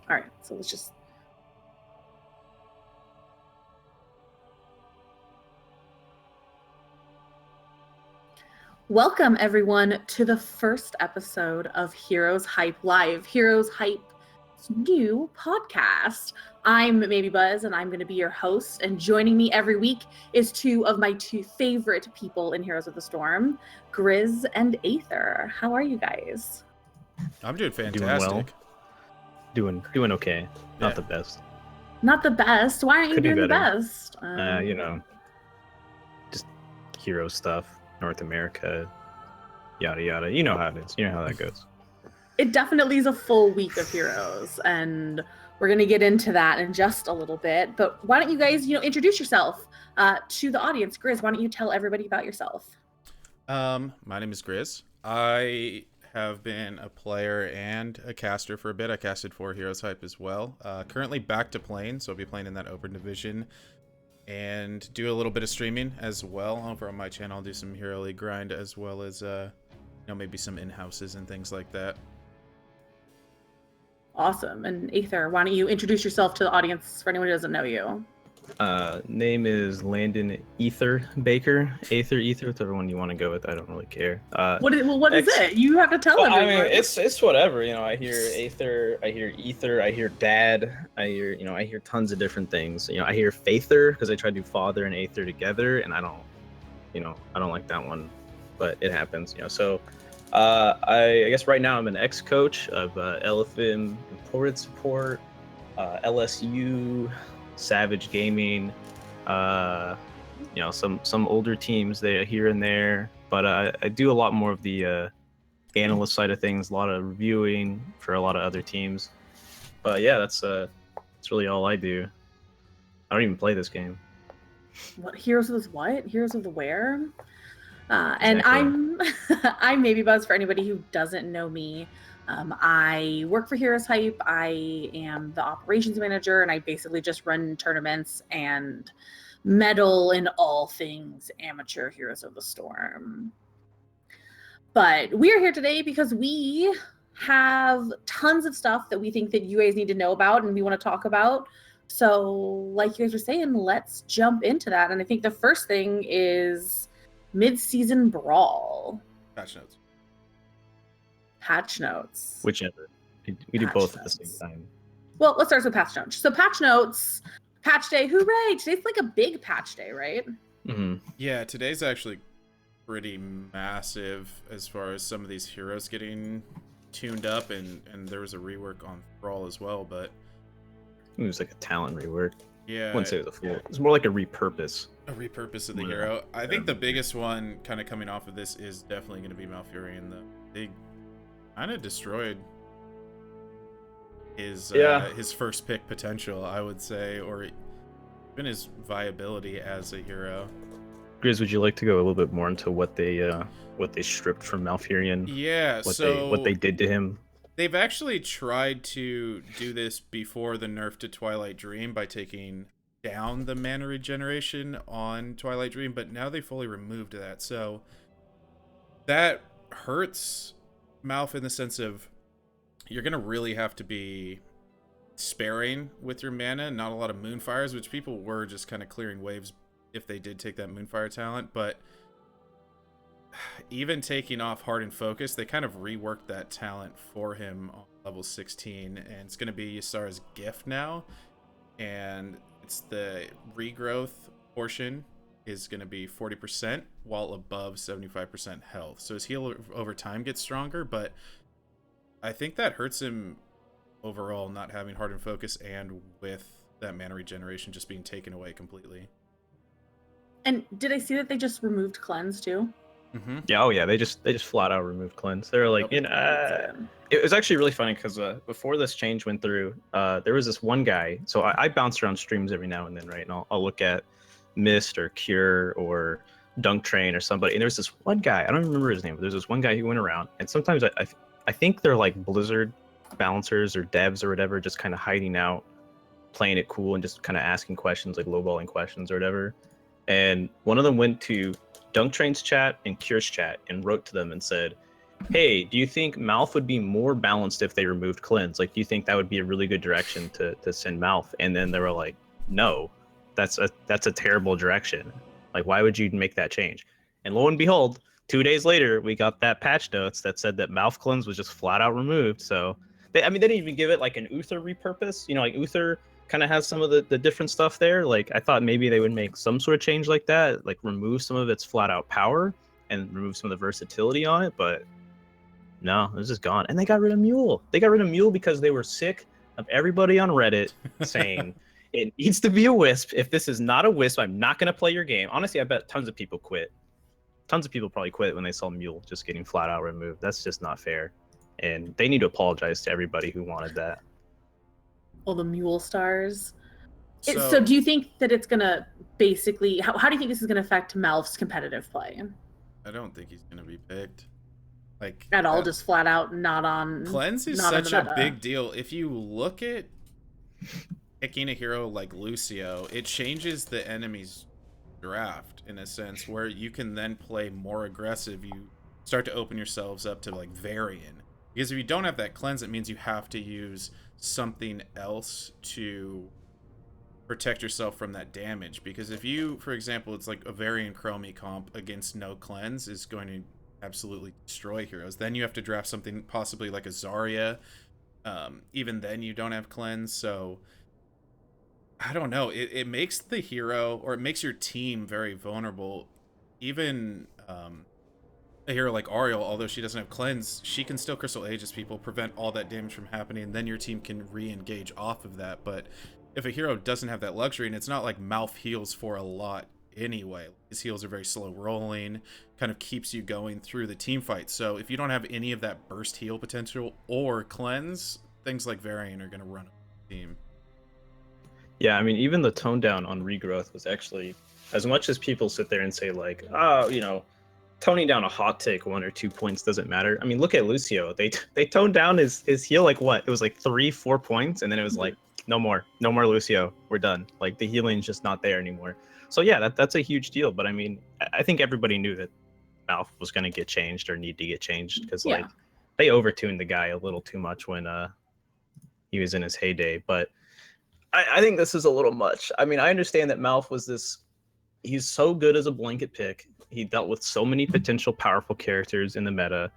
All right, so let's just... Welcome, everyone, to the first episode of Heroes Hype Live, Heroes Hype's new podcast. I'm MaeBeeBuzz, and I'm going to be your host, and joining me every week is two of my two favorite people in Heroes of the Storm, Grizz and Aether. How are you guys? I'm doing fantastic. Doing well. Doing okay. Not the best. Not the best? Why aren't you doing the best? Just hero stuff. North America, yada yada. You know how it is. You know how that goes. It definitely is a full week of Heroes, and we're going to get into that in just a little bit. But why don't you guys, introduce yourself to the audience. Grizz, why don't you tell everybody about yourself? My name is Grizz. I have been a player and a caster for a bit. I casted for Heroes Hype as well. Currently back to playing, so I'll be playing in that open division. And do a little bit of streaming as well over on my channel. I'll do some Hero League grind as well as, maybe some in-houses and things like that. Awesome. And Aether, why don't you introduce yourself to the audience for anyone who doesn't know you? Name is Landon Aether Baker. Aether, whichever one you want to go with. I don't really care. What is it? You have to tell everyone. I mean, it's whatever. I hear Aether, I hear Ether, I hear Dad, I hear tons of different things. I hear Faither because I try to do Father and Aether together, and I don't like that one, but it happens. So, I guess right now I'm an ex-coach of LFM Imported Support, LSU. Savage Gaming, some older teams there here and there, but I do a lot more of the analyst side of things, a lot of reviewing for a lot of other teams. But yeah, that's really all I do. I don't even play this game. What Heroes of the what? Heroes of the where? And Exactly. I'm MaeBeeBuzz for anybody who doesn't know me. I work for Heroes Hype. I am the operations manager, and I basically just run tournaments and meddle in all things amateur Heroes of the Storm. But we are here today because we have tons of stuff that we think that you guys need to know about and we want to talk about. So like you guys were saying, let's jump into that. And I think the first thing is mid-season brawl. Patch notes. Whichever. We do both at the same time. Well, let's start with patch notes. So patch notes, patch day, hooray! Today's like a big patch day, right? Mm-hmm. Yeah, today's actually pretty massive as far as some of these heroes getting tuned up, and there was a rework on Brawl as well, but... It was like a talent rework. Yeah. I wouldn't say it was a full. It was more like a repurpose. A repurpose of the hero. I think the biggest one kind of coming off of this is definitely going to be Malfurion. They kind of destroyed his first pick potential, I would say, or even his viability as a hero. Grizz, would you like to go a little bit more into what they stripped from Malfurion? Yeah, what they did to him? They've actually tried to do this before the nerf to Twilight Dream by taking down the mana regeneration on Twilight Dream, but now they fully removed that. So that hurts Malf in the sense of you're going to really have to be sparing with your mana, not a lot of Moonfires, which people were just kind of clearing waves if they did take that Moonfire talent, but even taking off Hardened Focus, they kind of reworked that talent for him on level 16, and it's going to be Ysara's gift now, and it's the regrowth portion is going to be 40% while above 75% health. So his heal over time gets stronger, but I think that hurts him overall not having Hardened Focus and with that mana regeneration just being taken away completely. And did I see that they just removed Cleanse too? Mm-hmm. Yeah, oh yeah, they just flat out removed Cleanse. They're like, it was actually really funny because before this change went through, there was this one guy. So I bounce around streams every now and then, right? And I'll look at Mist or Cure or Dunk Train or somebody. And there's this one guy, I don't remember his name, but there's this one guy who went around. And sometimes I think they're like Blizzard balancers or devs or whatever, just kind of hiding out, playing it cool and just kind of asking questions, like lowballing questions or whatever. And one of them went to Dunk Train's chat and Cure's chat and wrote to them and said, hey, do you think Malf would be more balanced if they removed cleanse? Like, do you think that would be a really good direction to send Malf? And then they were like, no, that's a terrible direction. Like, why would you make that change? And lo and behold, 2 days later, we got that patch notes that said that Malf cleanse was just flat out removed. So they didn't even give it like an Aether repurpose. You know, like Aether kind of has some of the different stuff there. Like, I thought maybe they would make some sort of change like that, like remove some of its flat out power and remove some of the versatility on it, but no, it was just gone. And they got rid of Mule. They got rid of Mule because they were sick of everybody on Reddit saying it needs to be a Wisp. If this is not a Wisp, I'm not going to play your game. Honestly, I bet tons of people quit. Tons of people probably quit when they saw Mule just getting flat out removed. That's just not fair. And they need to apologize to everybody who wanted that. Well, the Mule stars. So do you think that it's going to basically... How do you think this is going to affect Malf's competitive play? I don't think he's going to be picked. Like at all, just flat out not on. Cleanse is such a big deal. If you look at picking a hero like Lucio, it changes the enemy's draft in a sense where you can then play more aggressive. You start to open yourselves up to like Varian, because if you don't have that cleanse, it means you have to use something else to protect yourself from that damage. Because if you, for example, it's like a Varian Chromie comp against no cleanse is going to absolutely destroy heroes. Then you have to draft something possibly like a Zarya. Even then you don't have cleanse. So I don't know. It makes the hero, or it makes your team very vulnerable. Even a hero like Ariel, although she doesn't have cleanse, she can still Crystal Aegis people, prevent all that damage from happening, and then your team can re-engage off of that. But if a hero doesn't have that luxury, and it's not like Malf heals for a lot anyway, his heals are very slow rolling, kind of keeps you going through the team fight. So if you don't have any of that burst heal potential or cleanse, things like Varian are going to run a team. Yeah, I mean, even the tone down on regrowth was actually, as much as people sit there and say like, oh, you know, toning down a hot take 1 or 2 points doesn't matter. I mean, look at Lucio. They toned down his heal like what? It was like 3-4 points, and then it was like, no more Lucio. We're done. Like the healing's just not there anymore. So yeah, that's a huge deal. But I mean, I think everybody knew that Malf was going to get changed or need to get changed, because like they overtuned the guy a little too much when he was in his heyday. But I think this is a little much. I mean, I understand that Malf was this. He's so good as a blanket pick. He dealt with so many potential powerful characters in the meta.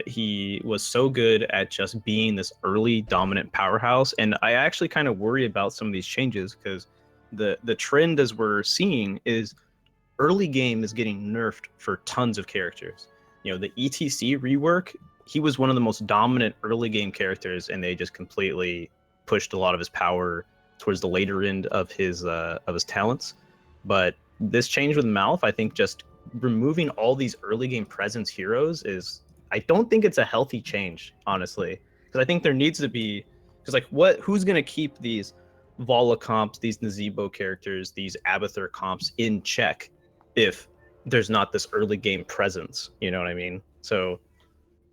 He was so good at just being this early dominant powerhouse. And I actually kind of worry about some of these changes, because the trend as we're seeing is early game is getting nerfed for tons of characters. You know, the ETC rework, he was one of the most dominant early game characters, and they just completely pushed a lot of his power towards the later end of his talents. But this change with Malf, I think just removing all these early game presence heroes is, I don't think it's a healthy change, honestly, because I think there needs to be, because like who's going to keep these Vala comps, these Nazebo characters, these Aether comps in check if there's not this early game presence? You know what I mean? So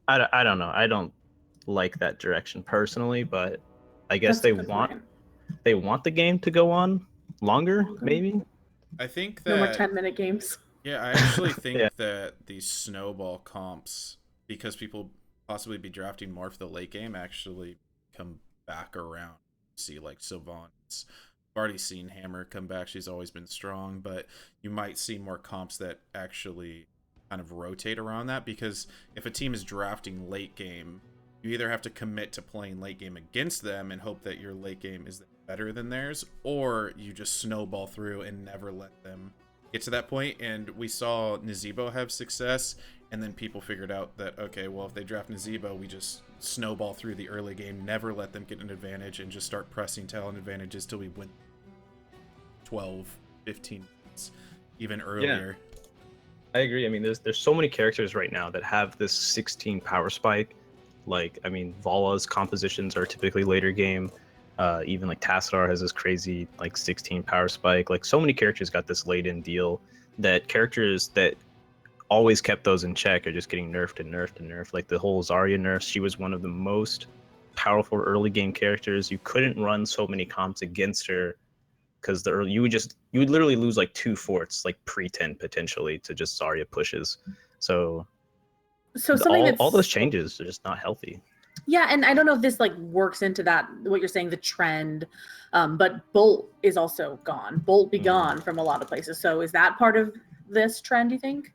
I don't know. I don't like that direction personally, but I guess they want the game to go on longer, maybe. I think that no more 10-minute games. Yeah, I actually think that these snowball comps, because people possibly be drafting more for the late game, actually come back around. See, like Sylvan, I've already seen Hammer come back. She's always been strong, but you might see more comps that actually kind of rotate around that, because if a team is drafting late game, you either have to commit to playing late game against them and hope that your late game is better than theirs, or you just snowball through and never let them get to that point. And we saw Nazebo have success, and then people figured out that, okay, well, if they draft Nazebo, we just snowball through the early game, never let them get an advantage, and just start pressing talent advantages till we win 12, 15 minutes, even earlier. Yeah. I agree. I mean, there's so many characters right now that have this 16 power spike. Like, I mean, Vala's compositions are typically later game. Even like Tassadar has this crazy like 16 power spike. Like, so many characters got this late in deal that characters that always kept those in check are just getting nerfed and nerfed and nerfed. Like the whole Zarya nerf, she was one of the most powerful early game characters. You couldn't run so many comps against her, because you would literally lose like 2 forts, like pre-10 potentially, to just Zarya pushes. So So something that's all those changes are just not healthy. Yeah, and I don't know if this like works into that what you're saying, the trend, but Bolt is also gone. Bolt be gone from a lot of places. So is that part of this trend, you think?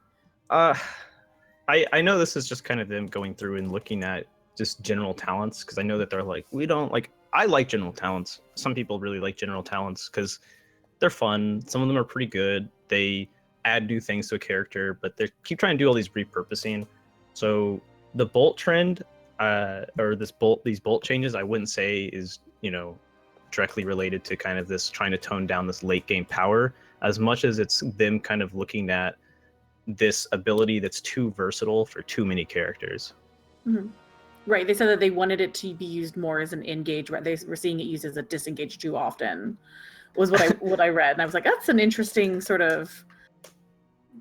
I know this is just kind of them going through and looking at just general talents, because I know that they're like, we don't like, I like general talents. Some people really like general talents because they're fun. Some of them are pretty good. They add new things to a character, but they keep trying to do all these repurposing. So the Bolt trend, or these Bolt changes, I wouldn't say is, directly related to kind of this trying to tone down this late game power, as much as it's them kind of looking at this ability that's too versatile for too many characters. Mm-hmm. Right. They said that they wanted it to be used more as an engage. They were seeing it used as a disengage too often, was what I read. And I was like, that's an interesting sort of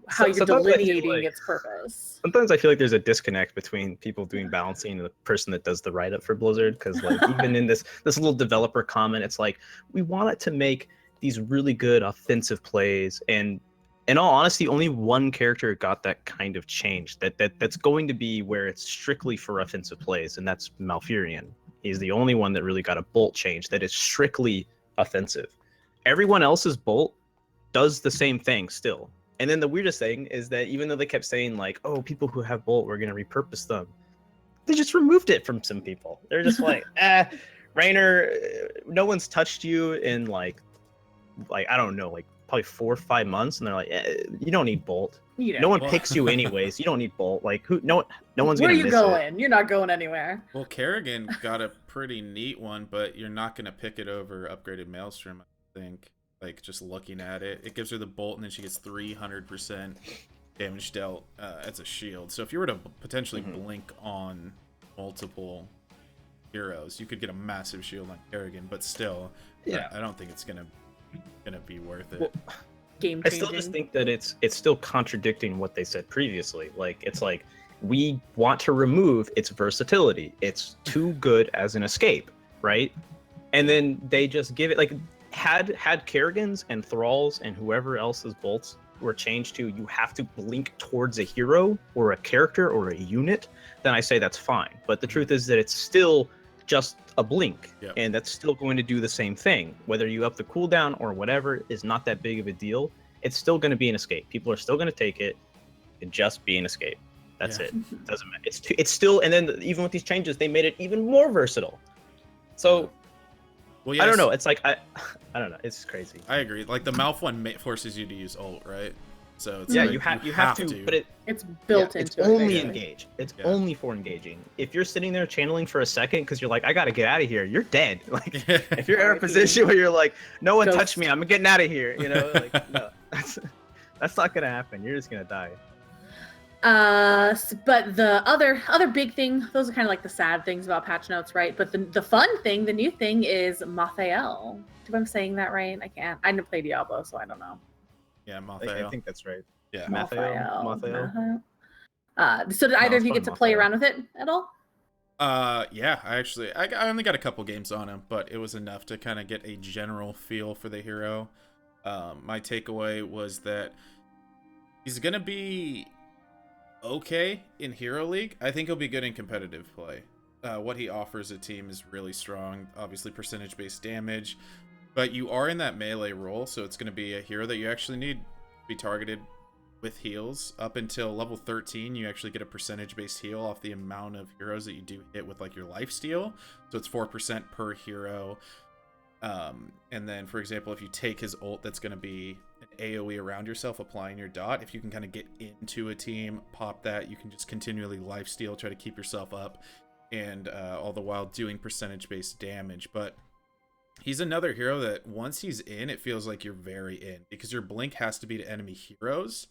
how you're delineating its purpose. Sometimes I feel like there's a disconnect between people doing balancing and the person that does the write-up for Blizzard, because like even in this little developer comment, it's like, we want it to make these really good offensive plays, and in all honesty, only one character got that kind of change that's going to be where it's strictly for offensive plays, and that's Malfurion. He's the only one that really got a Bolt change that is strictly offensive. Everyone else's Bolt does the same thing still. And then the weirdest thing is that even though they kept saying like, oh, people who have Bolt, we're going to repurpose them, they just removed it from some people. They're just like, Raynor, no one's touched you in like I don't know, like probably 4 or 5 months, and they're like, you don't need Bolt. No one picks you anyways. You don't need Bolt. Like no one's Where gonna are you miss going? it. You're not going anywhere. Well, Kerrigan got a pretty neat one, but you're not gonna pick it over upgraded Maelstrom, I think. Like just looking at it, it gives her the Bolt, and then she gets 300% damage dealt as a shield. So if you were to potentially blink on multiple heroes, you could get a massive shield on Kerrigan. But still, yeah, I don't think it's gonna be worth it. Well, game I still just think that it's still contradicting what they said previously. Like it's like, we want to remove its versatility. It's too good as an escape, right? And then they just give it like, had Kerrigan's and Thrall's and whoever else's bolts were changed to, you have to blink towards a hero or a character or a unit, then I say that's fine. But the truth is that it's still just a blink, and that's still going to do the same thing. Whether you up the cooldown or whatever is not that big of a deal. It's still going to be an escape. People are still going to take it. It just be an escape. That's it. Doesn't matter. It's still, and then even with these changes, they made it even more versatile. So, well, yes. I don't know. It's like I don't know. It's crazy. I agree. Like the Malf one forces you to use ult, right? So it's like, you have to, but it's built into it. It's only engage. It's only for engaging. If you're sitting there channeling for a second because you're like, I gotta get out of here, you're dead. Like if you're in a position where you're like, no one touched me, I'm getting out of here. Like no, that's not gonna happen. You're just gonna die. But the other big thing, those are kind of like the sad things about patch notes, right? But the fun thing, the new thing is Mathael. If I'm saying that right, I can't. I didn't play Diablo, so I don't know. Yeah, Mathael. I think that's right. Yeah, Mathael. So did either of you get to play around with it at all? Yeah, I only got a couple games on him, but it was enough to kind of get a general feel for the hero. My takeaway was that he's gonna be okay in Hero League. I think he'll be good in competitive play. What he offers a team is really strong. Obviously, percentage-based damage, but you are in that melee role, so it's going to be a hero that you actually need to be targeted with heals. Up until level 13, you actually get a percentage-based heal off the amount of heroes that you do hit with like your lifesteal. So it's 4% per hero. And then, for example, if you take his ult, that's going to be an AoE around yourself, applying your dot. If you can kind of get into a team, pop that, you can just continually lifesteal, try to keep yourself up, and all the while doing percentage-based damage. But he's another hero that once he's in, it feels like you're very in, because your blink has to be to enemy heroes.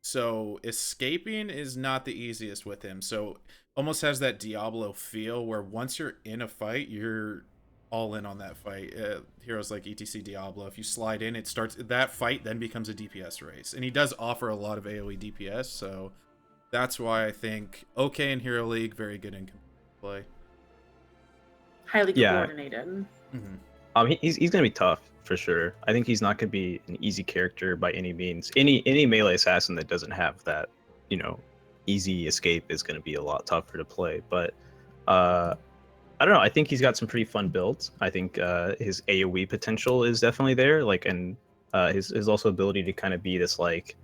So escaping is not the easiest with him. So almost has that Diablo feel where once you're in a fight, you're all in on that fight. Heroes like ETC Diablo, if you slide in, it starts, that fight then becomes a DPS race. And he does offer a lot of AoE DPS, so that's why I think okay in Hero League, very good in play. Highly coordinated. He's gonna be tough for sure. I think he's not gonna be an easy character by any means. Any melee assassin that doesn't have that, easy escape is going to be a lot tougher to play. But I don't know. I think he's got some pretty fun builds. I think his AoE potential is definitely there. Like, and his also ability to kind of be this like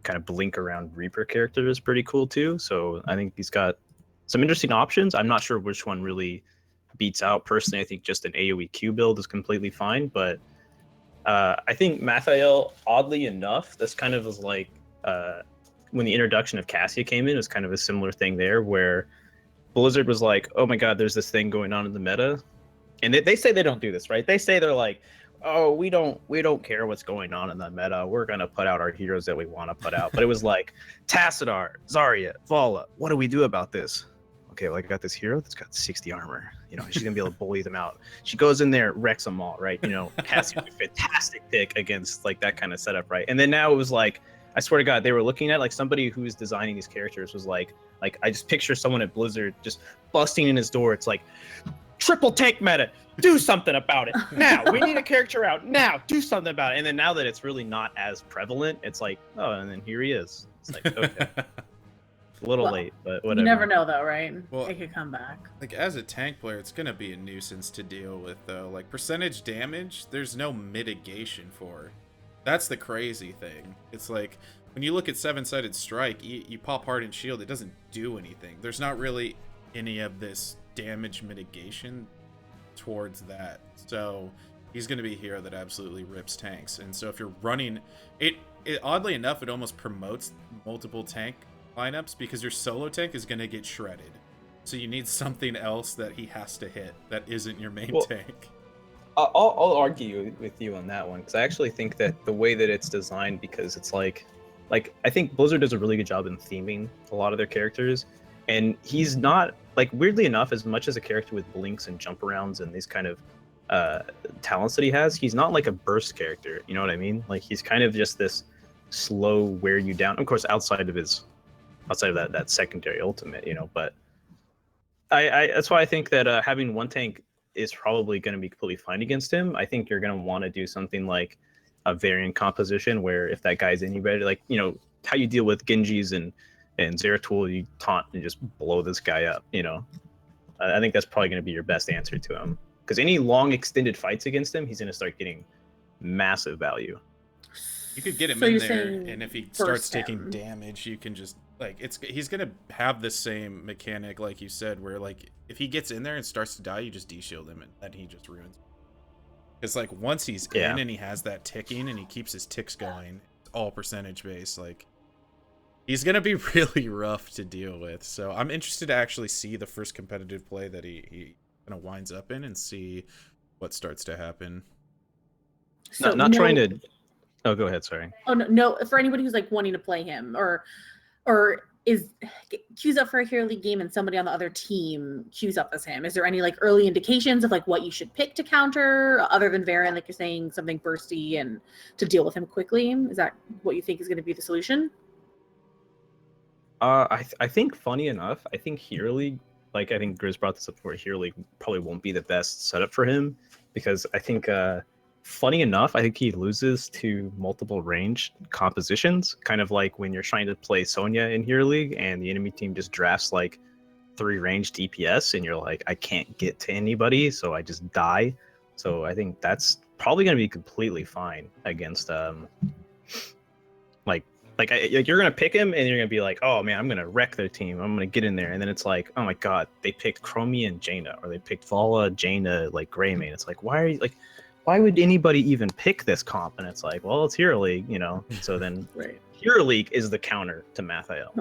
kind of blink around Reaper character is pretty cool too. So I think he's got some interesting options. I'm not sure which one really beats out. Personally, I think just an AoE Q build is completely fine. But I think Mathael, oddly enough, this kind of was like when the introduction of Cassia came in, it was kind of a similar thing there where Blizzard was like, oh my god, there's this thing going on in the meta. And they say they don't do this, right? They say they're like, oh, we don't care what's going on in the meta. We're going to put out our heroes that we want to put out. But it was like, Tassadar, Zarya, Vala, what do we do about this? Okay, well, I got this hero that's got 60 armor. You know, she's going to be able to bully them out. She goes in there, wrecks them all, right? You know, Cassie's a fantastic pick against like that kind of setup, right? And then now it was like, I swear to God, they were looking at like somebody who's designing these characters was like I just picture someone at Blizzard just busting in his door. It's like, triple tank meta, do something about it now. We need a character out now, do something about it. And then now that it's really not as prevalent, it's like, oh, and then here he is. It's like, okay, a little late, but whatever. You never know though, right? Well, it could come back. Like as a tank player, it's gonna be a nuisance to deal with though. Like percentage damage, there's no mitigation for. That's the crazy thing. It's like when you look at 7-sided strike, you pop hard and shield, it doesn't do anything. There's not really any of this damage mitigation towards that. So he's going to be a hero that absolutely rips tanks. And so if you're running it, oddly enough, it almost promotes multiple tank lineups because your solo tank is going to get shredded. So you need something else that he has to hit that isn't your main tank. I'll argue with you on that one because I actually think that the way that it's designed, because it's like I think Blizzard does a really good job in theming a lot of their characters, and he's not like, weirdly enough, as much as a character with blinks and jump arounds and these kind of talents that he has, he's not like a burst character. You know what I mean? Like he's kind of just this slow wear you down. Of course, outside of that secondary ultimate, you know. But I that's why I think that having one tank is probably going to be completely fine against him. I think you're going to want to do something like a variant composition where if that guy's anybody, like, you know, how you deal with Genjis and Zeratul, you taunt and just blow this guy up, you know. I think that's probably going to be your best answer to him. Because any long extended fights against him, he's going to start getting massive value. You could get him in there, and if he starts taking damage, you can just, like, he's going to have the same mechanic, like you said, where, like, if he gets in there and starts to die, you just de-shield him, and then he just ruins. Because, like, once he's in and he has that ticking and he keeps his ticks going, it's all percentage based, like, he's going to be really rough to deal with. So I'm interested to actually see the first competitive play that he kind of winds up in and see what starts to happen. So not trying to... Oh, go ahead, sorry. Oh, no, for anybody who's, like, wanting to play him or queues up for a Hero League game and somebody on the other team queues up as him, is there any, like, early indications of, like, what you should pick to counter other than Varian, like you're saying, something bursty and to deal with him quickly? Is that what you think is going to be the solution? I think, funny enough, I think Hero League, like, I think Grizz brought this up before, Hero League probably won't be the best setup for him because I think funny enough, I think he loses to multiple range compositions, kind of like when you're trying to play Sonya in Hero League and the enemy team just drafts like 3 ranged DPS and you're like, I can't get to anybody, so I just die. So I think that's probably going to be completely fine against you're going to pick him and you're going to be like, oh man, I'm going to wreck their team. I'm going to get in there. And then it's like, oh my God, they picked Chromie and Jaina, or they picked Vala, Jaina, like Greymane. It's like, why would anybody even pick this comp? And it's like, well, it's Hero League, you know? So then Hero League is the counter to Mathael.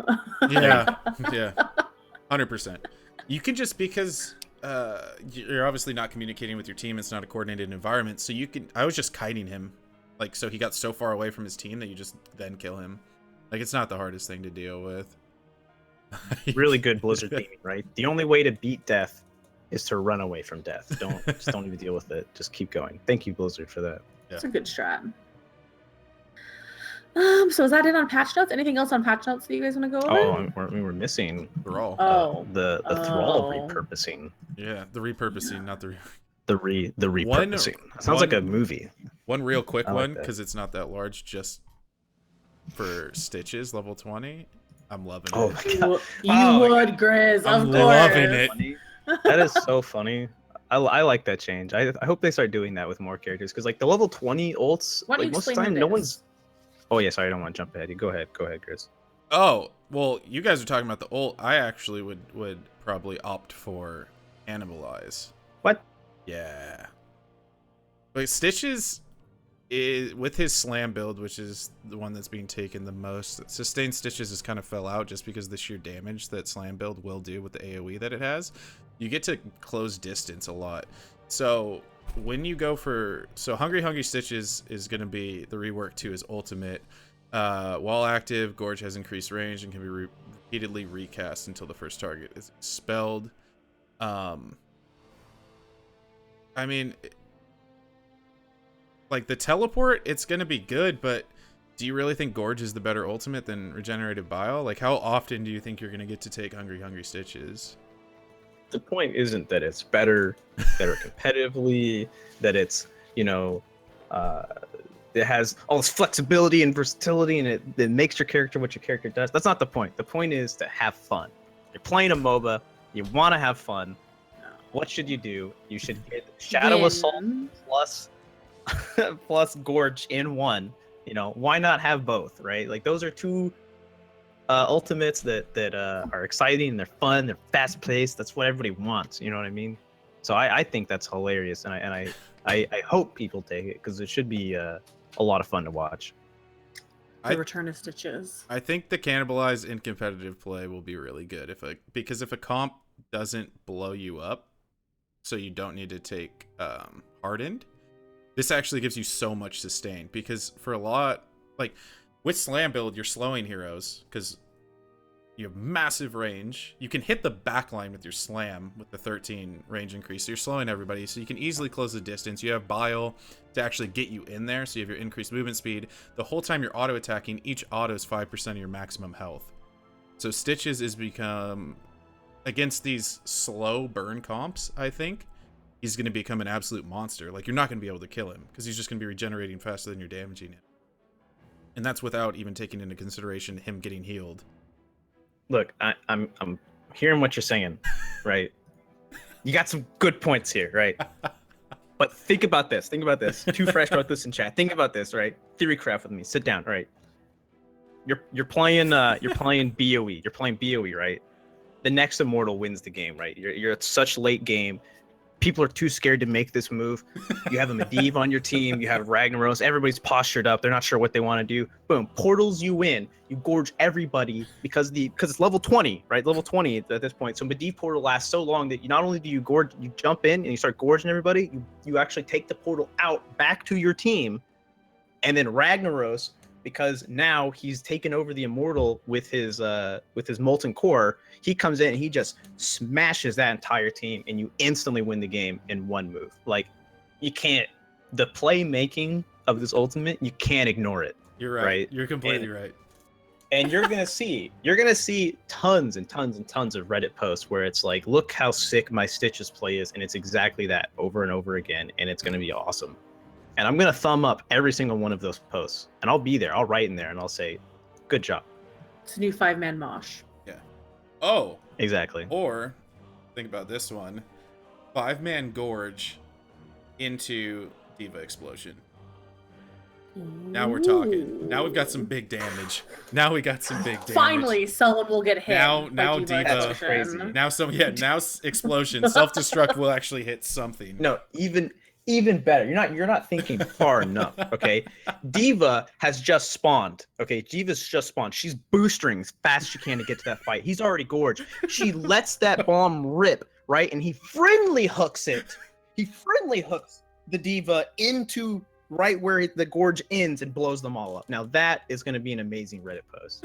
Yeah, 100%. You can just, because you're obviously not communicating with your team, it's not a coordinated environment, so you can, I was just kiting him. Like, so he got so far away from his team that you just then kill him. Like, it's not the hardest thing to deal with. Really good Blizzard theme, right? The only way to beat death is to run away from death. Just don't even deal with it. Just keep going. Thank you, Blizzard, for that. That's a good strat. So is that it on patch notes? Anything else on patch notes that you guys want to go over? Oh, we were missing Thrall. The Thrall repurposing. Yeah, the repurposing, not the repurposing. Sounds like a movie. One real quick one, because it's not that large, just for Stitches, level 20. I'm loving Oh it. my god. You Oh my would, Grizz. I'm Of loving course. it. Funny. That is so funny. I like that change. I hope they start doing that with more characters because like the level 20 ults, Why don't like you most of explain the what time, it no is? one's. Oh yeah, sorry, I don't want to jump ahead. You go ahead, Chris. Oh, well, you guys are talking about the ult. I actually would probably opt for Cannibalize. What? Yeah. But Stitches is with his slam build, which is the one that's being taken the most. Sustained Stitches has kind of fell out just because of the sheer damage that slam build will do with the AoE that it has. You get to close distance a lot. So when you go for Hungry Stitches is going to be the rework to his ultimate. While active, Gorge has increased range and can be repeatedly recast until the first target is expelled. I mean, like the teleport, it's gonna be good, but do you really think Gorge is the better ultimate than Regenerative Bile? Like, how often do you think you're gonna get to take Hungry Stitches? The point isn't that it's better competitively, that it's, you know, it has all this flexibility and versatility and it makes your character what your character does. That's not the point. The point is to have fun. You're playing a MOBA, you want to have fun. What should you do? You should get Shadow Assault plus plus Gorge in one. You know, why not have both, right? Like those are two ultimates that are exciting and they're fun, they're fast paced. That's what everybody wants. You know what I mean? So I think that's hilarious, and I hope people take it because it should be a lot of fun to watch. The return of Stitches. I think the Cannibalize in competitive play will be really good because if a comp doesn't blow you up, so you don't need to take Hardened, this actually gives you so much sustain because for a lot, like with slam build, you're slowing heroes because you have massive range. You can hit the backline with your slam with the 13 range increase. So you're slowing everybody, so you can easily close the distance. You have Bile to actually get you in there, so you have your increased movement speed. The whole time you're auto-attacking, each auto is 5% of your maximum health. So Stitches is become, against these slow burn comps, I think, he's going to become an absolute monster. Like, you're not going to be able to kill him because he's just going to be regenerating faster than you're damaging him. And that's without even taking into consideration him getting healed. Look, I'm hearing what you're saying, right? You got some good points here, right? But think about this. Too Fresh wrote this in chat. Think about this, right? Theory craft with me. Sit down, right? You're playing BOE. You're playing BOE, right? The next immortal wins the game, right? You're at such late game. People are too scared to make this move. You have a MaeBeeBuzz on your team. You have Ragnaros. Everybody's postured up. They're not sure what they want to do. Boom. Portals you win. You gorge everybody because it's level 20, right? Level 20 at this point. So MaeBeeBuzz portal lasts so long that you not only do you gorge, you jump in and you start gorging everybody. You actually take the portal out back to your team, and then Ragnaros, because now he's taken over the immortal with his molten core. He comes in and he just smashes that entire team, and you instantly win the game in one move. Like, you can't. The playmaking of this ultimate, you can't ignore it. You're right. You're completely right. And you're gonna see tons and tons and tons of Reddit posts where it's like, look how sick my Stitches play is, and it's exactly that over and over again, and it's gonna be awesome. And I'm gonna thumb up every single one of those posts, and I'll be there. I'll write in there, and I'll say, "Good job." It's a new 5-man mosh. Yeah. Oh. Exactly. Or think about this one: 5-man Gorge into Diva Explosion. Now we're talking. Now we've got some big damage. Finally, someone will get hit. Now by Diva. That's crazy. Now Explosion. Self-destruct will actually hit something. No, even better. You're not thinking far enough. Okay, Diva has just spawned. Okay, Diva's just spawned. She's boostering as fast as she can to get to that fight. He's already gorged. She lets that bomb rip, right, and he friendly hooks it. He friendly hooks the Diva into right where the gorge ends and blows them all up. Now that is going to be an amazing Reddit post.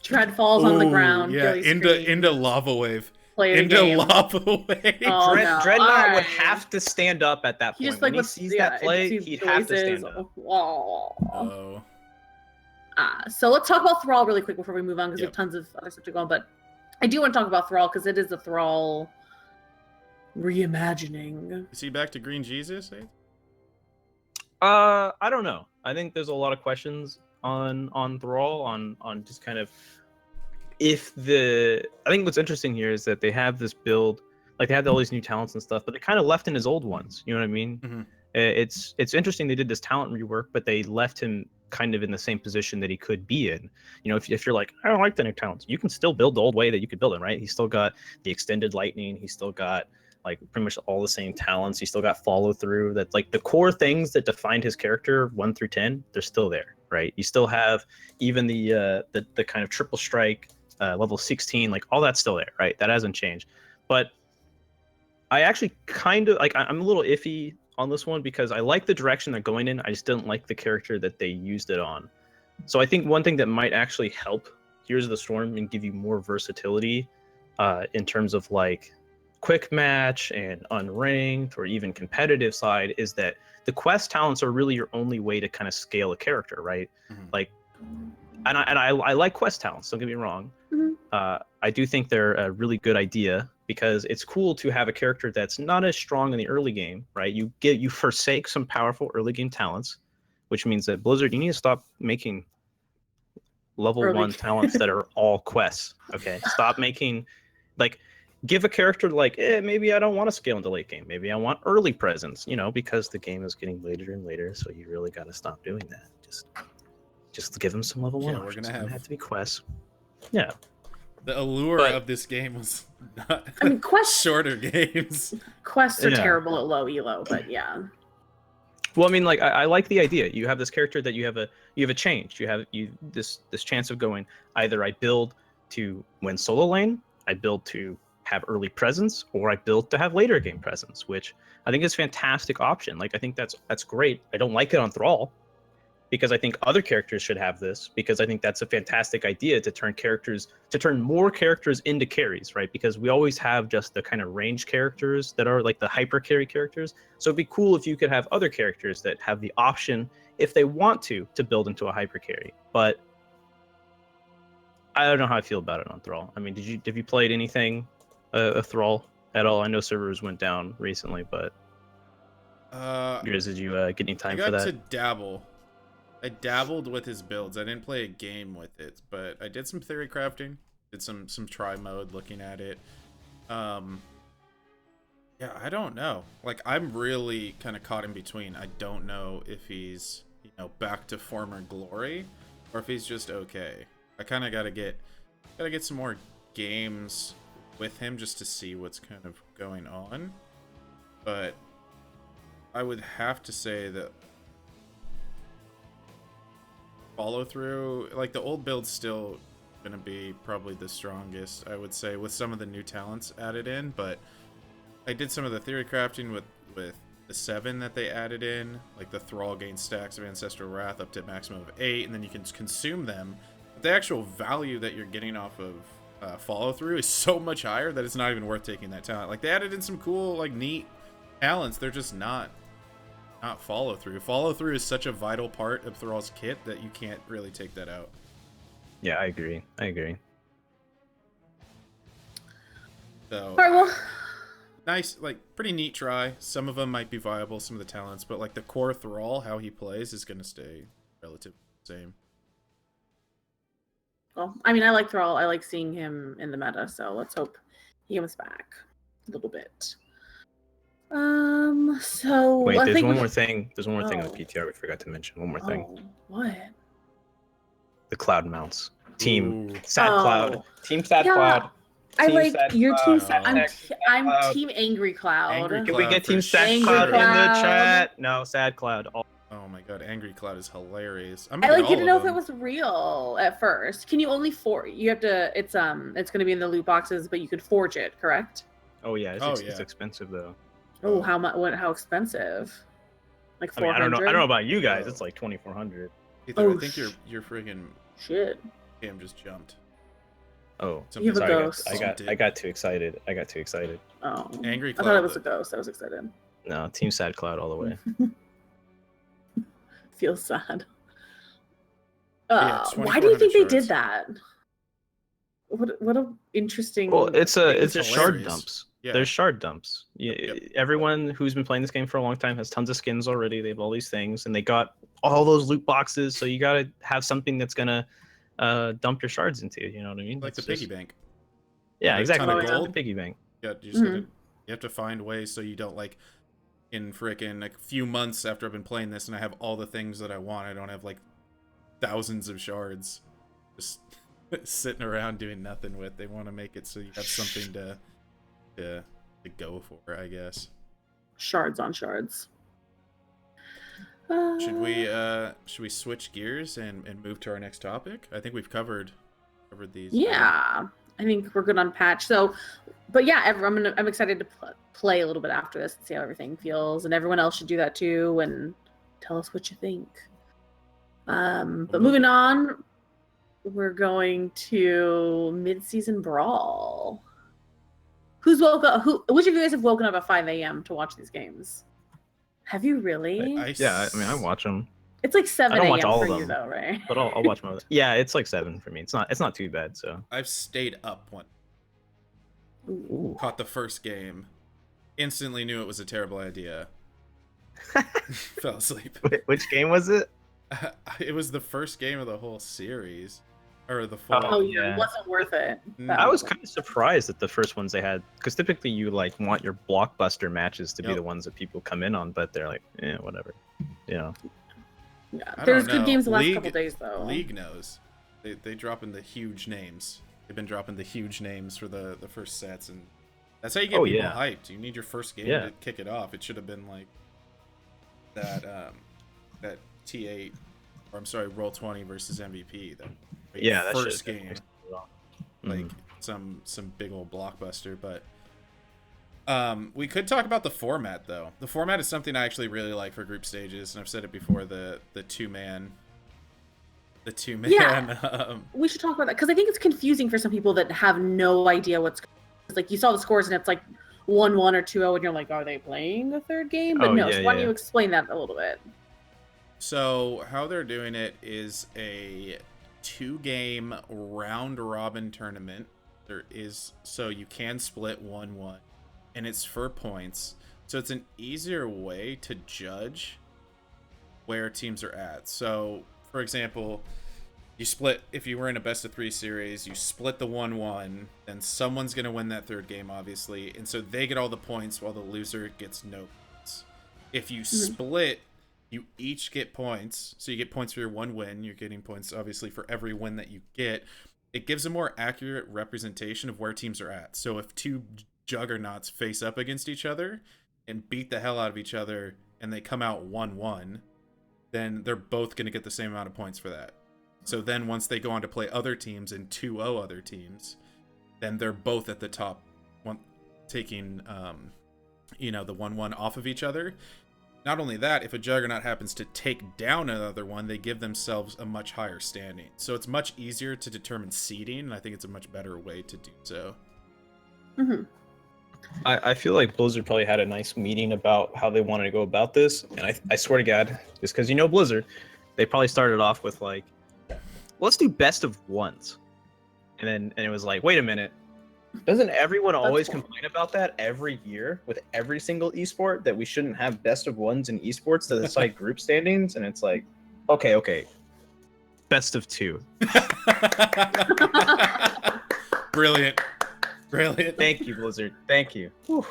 Tread falls on the ground. Yeah, into lava wave. Lava wave. Oh, Dreadnought would have to stand up at that point. When he sees that play, he'd have to stand up. Oh. So let's talk about Thrall really quick before we move on, because we have tons of other stuff to go on. But I do want to talk about Thrall because it is a Thrall reimagining. Is he back to Green Jesus? I don't know. I think there's a lot of questions on Thrall, on just kind of I think what's interesting here is that they have this build, like they had all these new talents and stuff, but they kind of left in his old ones. You know what I mean? Mhm. It's interesting they did this talent rework, but they left him kind of in the same position that he could be in. You know, if you're like, I don't like the new talents, you can still build the old way that you could build it, right? He's still got the extended lightning. He's still got like pretty much all the same talents. He's still got follow through. That like the core things that defined his character 1 through 10, they're still there, right? You still have even the kind of triple strike level 16, like all that's still there, right? That hasn't changed. But I actually kind of like I'm a little iffy on this one because I like the direction they're going in. I just didn't like the character that they used it on. So I think one thing that might actually help Heroes of the Storm and give you more versatility in terms of like quick match and unranked or even competitive side is that the quest talents are really your only way to kind of scale a character, right? Mhm. Like, and I like quest talents, don't get me wrong. I do think they're a really good idea because it's cool to have a character that's not as strong in the early game, right? You forsake some powerful early game talents, which means that Blizzard, you need to stop making level Early 1 talents that are all quests. Okay, stop making like give a character like maybe I don't want to scale into late game. Maybe I want early presence, you know, because the game is getting later and later. So you really got to stop doing that. Just give them some level 1 Yeah, we're options. gonna It have to be quests. Yeah. The allure But- of this game was not I mean, quests shorter games. quests are Yeah. terrible at low elo, but yeah. Well, I mean, like I like the idea. You have this character that you have a change. You have this chance of going either I build to win solo lane, I build to have early presence, or I build to have later game presence, which I think is a fantastic option. Like I think that's great. I don't like it on Thrall because I think other characters should have this because I think that's a fantastic idea to turn more characters into carries, right? Because we always have just the kind of range characters that are like the hyper carry characters. So it'd be cool if you could have other characters that have the option, if they want to build into a hyper carry. But I don't know how I feel about it on Thrall. I mean, have you played anything of Thrall at all? I know servers went down recently, but Grizz, did you get any time for that? I got to dabble. I dabbled with his builds. I didn't play a game with it, but I did some theory crafting. Did some try mode looking at it. Yeah, I don't know. Like I'm really kind of caught in between. I don't know if he's, you know, back to former glory or if he's just okay. I kind of gotta get some more games with him just to see what's kind of going on. But I would have to say that follow through, like the old build's still gonna be probably the strongest, I would say, with some of the new talents added in. But I did some of the theory crafting with the 7 that they added in, like the Thrall gains stacks of Ancestral Wrath up to a maximum of 8, and then you can consume them. But the actual value that you're getting off of follow through is so much higher that it's not even worth taking that talent. Like they added in some cool, like neat talents. They're just not follow through. Follow through is such a vital part of Thrall's kit that you can't really take that out. Yeah, I agree. So All right, well, nice, like pretty neat try. Some of them might be viable, some of the talents, but like the core Thrall, how he plays, is gonna stay relatively the same. well, I mean, I like Thrall. I like seeing him in the meta, so let's hope he comes back a little bit. So Wait, I there's think one more thing. There's one more thing on Oh. the PTR we forgot to mention. One more thing. Oh, what? The cloud mounts. Team Ooh. Sad Oh. Cloud. Team Sad Yeah, Cloud. I Team like Sad your team. Cloud. I'm Team Angry Cloud. Angry Can we Cloud get for Team Sad Angry Cloud in the Cloud. chat? No, Sad Cloud. Oh my god, Angry Cloud is hilarious. I like didn't know if it was real at first. Can you only you have to? It's going to be in the loot boxes, but you could forge it, correct? Oh yeah, Oh, it's yeah. expensive though. Oh, how much? What? How expensive? Like I mean, 400. I don't know about you guys. Oh. It's like 2,400. Oh, I think your friggin' Shit. game just jumped. Oh, You have a sorry, ghost. I got too excited. Oh, Angry I thought Cloud, it was a ghost. I was excited. No, Team Sad Cloud all the way. Feels sad. Yeah, Why do you think they 2,400 did that? What a interesting. Well, it's It's shard hilarious. dumps. Yeah. There's shard dumps. Yep. Everyone who's been playing this game for a long time has tons of skins already. They have all these things, and they got all those loot boxes. So you gotta have something that's gonna dump your shards into. You know what I mean? Like the It's piggy just- bank. Yeah, Another ton exactly. of gold. The piggy bank. Yeah, you just gotta, you have to find ways so you don't like in frickin' a few months after I've been playing this and I have all the things that I want. I don't have like thousands of shards just sitting around doing nothing with. They want to make it so you have something to go for, I guess. Shards on shards. Should we switch gears and move to our next topic? I think we've covered these. Yeah, I think we're good on patch. So, but yeah, I'm excited to play a little bit after this and see how everything feels, and everyone else should do that too and tell us what you think. But moving on, we're going to mid-season brawl. Who's woke up? Which of you guys have woken up at 5 a.m. to watch these games? Have you really? Yeah, I mean, I watch them. It's like 7 I don't watch a.m. all for of them, you though, right? But I'll watch most. Yeah, it's like 7 for me. It's not too bad. So I've stayed up one. Ooh. Caught the first game. Instantly knew it was a terrible idea. Fell asleep. Which game was it? It was the first game of the whole series. Or the full. Oh yeah, it wasn't worth it. I was kind of surprised at the first ones they had, because typically you like want your blockbuster matches to be the ones that people come in on, but they're like, whatever, you know. Yeah, there's good games the last couple days though. League knows. They drop in the huge names. They've been dropping the huge names for the first sets, and that's how you get people hyped. You need your first game to kick it off. It should have been like that T8, or I'm sorry, Roll20 versus MVP. That first game, like some big old blockbuster. But we could talk about the format though. The format is something I actually really like for group stages, and I've said it before. The two man. Yeah, we should talk about that because I think it's confusing for some people that have no idea what's like. You saw the scores and it's like 1-1 or 2-0, and you're like, are they playing the third game? But so why don't you explain that a little bit? So how they're doing it is a 2-game round robin tournament. So you can split 1-1, and it's for points. So it's an easier way to judge where teams are at. So for example, you split, if you were in a best of 3 series, you split the 1-1, then someone's going to win that third game, obviously, and so they get all the points while the loser gets no points. If you split, you each get points, so you get points for your one win. You're getting points, obviously, for every win that you get. It gives a more accurate representation of where teams are at. So if two juggernauts face up against each other and beat the hell out of each other, and they come out 1-1, then they're both going to get the same amount of points for that. So then once they go on to play other teams and 2-0 other teams, then they're both at the top, taking, the 1-1 off of each other. Not only that, if a juggernaut happens to take down another one, they give themselves a much higher standing. So it's much easier to determine seeding, and I think it's a much better way to do so. I feel like Blizzard probably had a nice meeting about how they wanted to go about this, and I swear to God, just because Blizzard, they probably started off with like, let's do best of ones, and it was like, wait a minute, doesn't everyone always complain about that every year with every single esport, that we shouldn't have best of ones in esports to decide group standings? And it's like, okay, best of 2. Brilliant. Thank you, Blizzard. Thank you. Whew.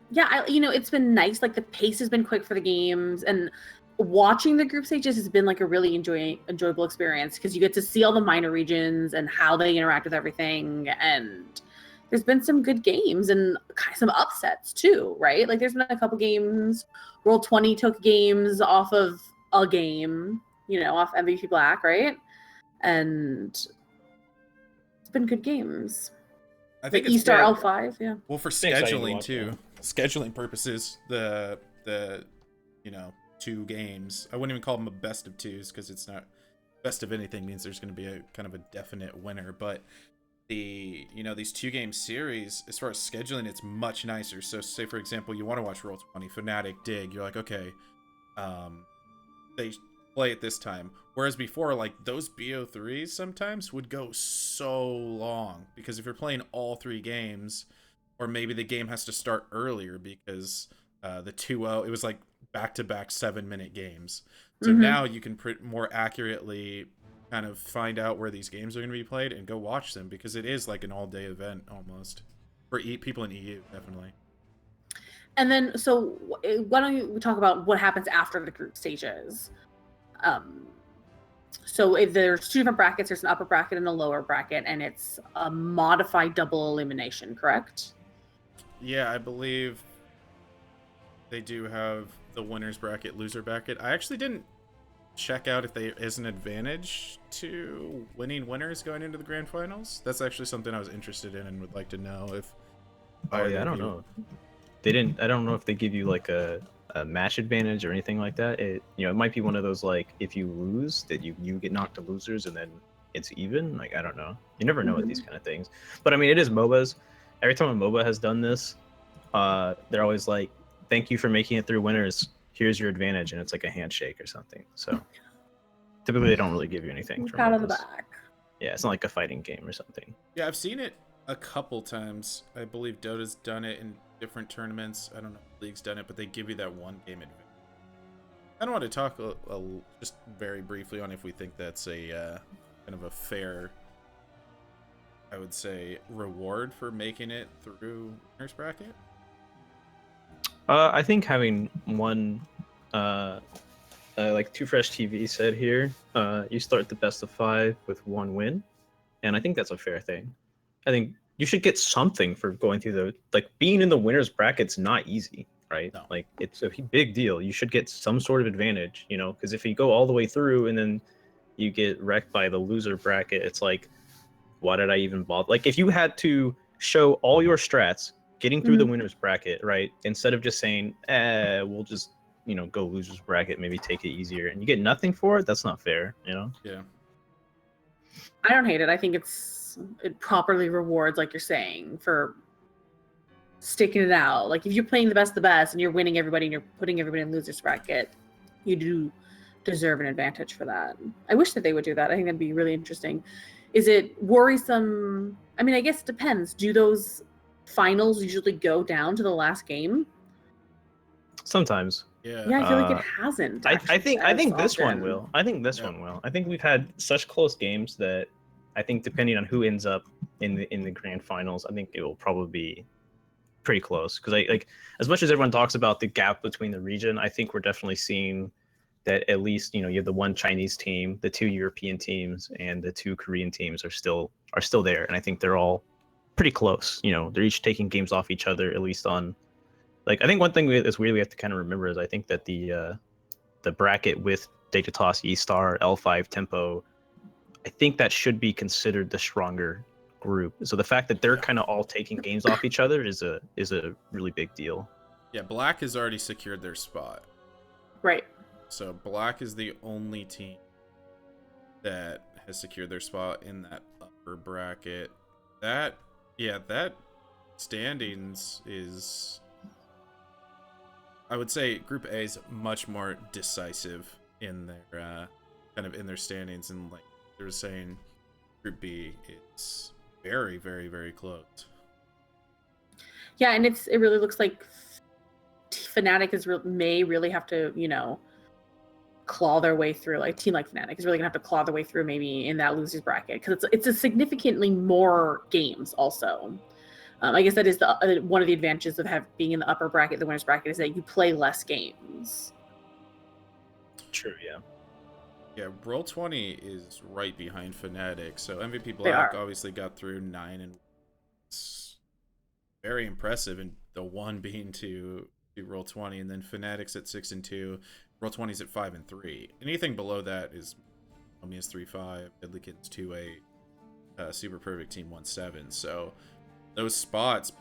Yeah, it's been nice. Like the pace has been quick for the games, and watching the group stages has been like a really enjoyable experience because you get to see all the minor regions and how they interact with everything. And there's been some good games and some upsets too, right? Like there's been a couple games. Roll20 took games off of a game, off MVP Black, right? And it's been good games. I think it's E-Star L5, yeah. Well, for scheduling too, scheduling purposes, the 2 games, I wouldn't even call them a best of 2s because it's not best of anything, means there's going to be a kind of a definite winner. But these 2-game series, as far as scheduling, it's much nicer. So say for example, you want to watch Roll20, Fnatic, Dig, you're like, okay, they play at this time. Whereas before, like those BO3s sometimes would go so long because if you're playing all 3 games, or maybe the game has to start earlier because the 2-0, it was like back-to-back 7-minute games. So now you can more accurately kind of find out where these games are going to be played and go watch them, because it is like an all-day event almost for people in EU, definitely. And then, so why don't we talk about what happens after the group stages? So if there's two different brackets, there's an upper bracket and a lower bracket, and it's a modified double elimination, correct? Yeah, I believe they do have the winners bracket, loser bracket. I actually didn't check out if there is an advantage to winning winners going into the grand finals. That's actually something I was interested in and would like to know if. Oh yeah, I don't know. They didn't. I don't know if they give you like a match advantage or anything like that. It it might be one of those like if you lose that you get knocked to losers and then it's even. Like I don't know. You never know with these kind of things. But I mean, it is MOBAs. Every time a MOBA has done this, they're always like, "Thank you for making it through winners. Here's your advantage," and it's like a handshake or something. So typically, they don't really give you anything. Pat on the back. Yeah, it's not like a fighting game or something. Yeah, I've seen it a couple times. I believe Dota's done it in different tournaments. I don't know if League's done it, but they give you that one game advantage. I don't want to talk just very briefly on if we think that's a kind of a fair, I would say, reward for making it through winners bracket. I think having one, like Too Fresh TV said here, you start the best of 5 with 1 win, and I think that's a fair thing. I think you should get something for going through being in the winners bracket's not easy, right? No. Like it's a big deal. You should get some sort of advantage, because if you go all the way through and then you get wrecked by the loser bracket, it's like, why did I even bother? Like if you had to show all your strats getting through the winners bracket, right? Instead of just saying, we'll just, go losers bracket, maybe take it easier, and you get nothing for it, that's not fair, Yeah. I don't hate it. I think it properly rewards, like you're saying, for sticking it out. Like if you're playing the best of the best and you're winning everybody and you're putting everybody in losers bracket, you do deserve an advantage for that. I wish that they would do that. I think that'd be really interesting. Is it worrisome? I mean, I guess it depends. Do those finals usually go down to the last game? Sometimes. Yeah. Yeah, I feel like it hasn't. I think this one often. will. I think this one will. I think we've had such close games that I think depending on who ends up in the grand finals, I think it will probably be pretty close. Because like as much as everyone talks about the gap between the region, I think we're definitely seeing that at least you have the one Chinese team, the 2 European teams, and the 2 Korean teams are still there, and I think they're all pretty close. They're each taking games off each other, at least on. Like I think one thing that's weird we have to kind of remember is I think that the bracket with Dignitas, E-Star, L5, Tempo, I think that should be considered the stronger group. So the fact that they're kind of all taking games off each other is a really big deal. Yeah, Black has already secured their spot. Right. So Black is the only team that has secured their spot in that upper bracket. That standings is, I would say Group A is much more decisive in their kind of in their standings, and like they were saying, Group B, it's very, very, very close. Yeah, and it really looks like Fnatic may really have to, claw their way through. Like a team like Fnatic is really gonna have to claw their way through maybe in that losers bracket, because it's a significantly more games also. I guess that is one of the advantages of being in the upper bracket, the winners bracket, is that you play less games. True, yeah. Yeah, Roll20 is right behind Fnatic. So MVP Black obviously got through 9, and it's very impressive. And the 1 being to Roll20, and then Fnatic's at 6 and 2, Roll20's at 5 and 3. Anything below that is Omi is 3-5, Deadly Kittens 2-8, Super Perfect Team 1-7. So those spots,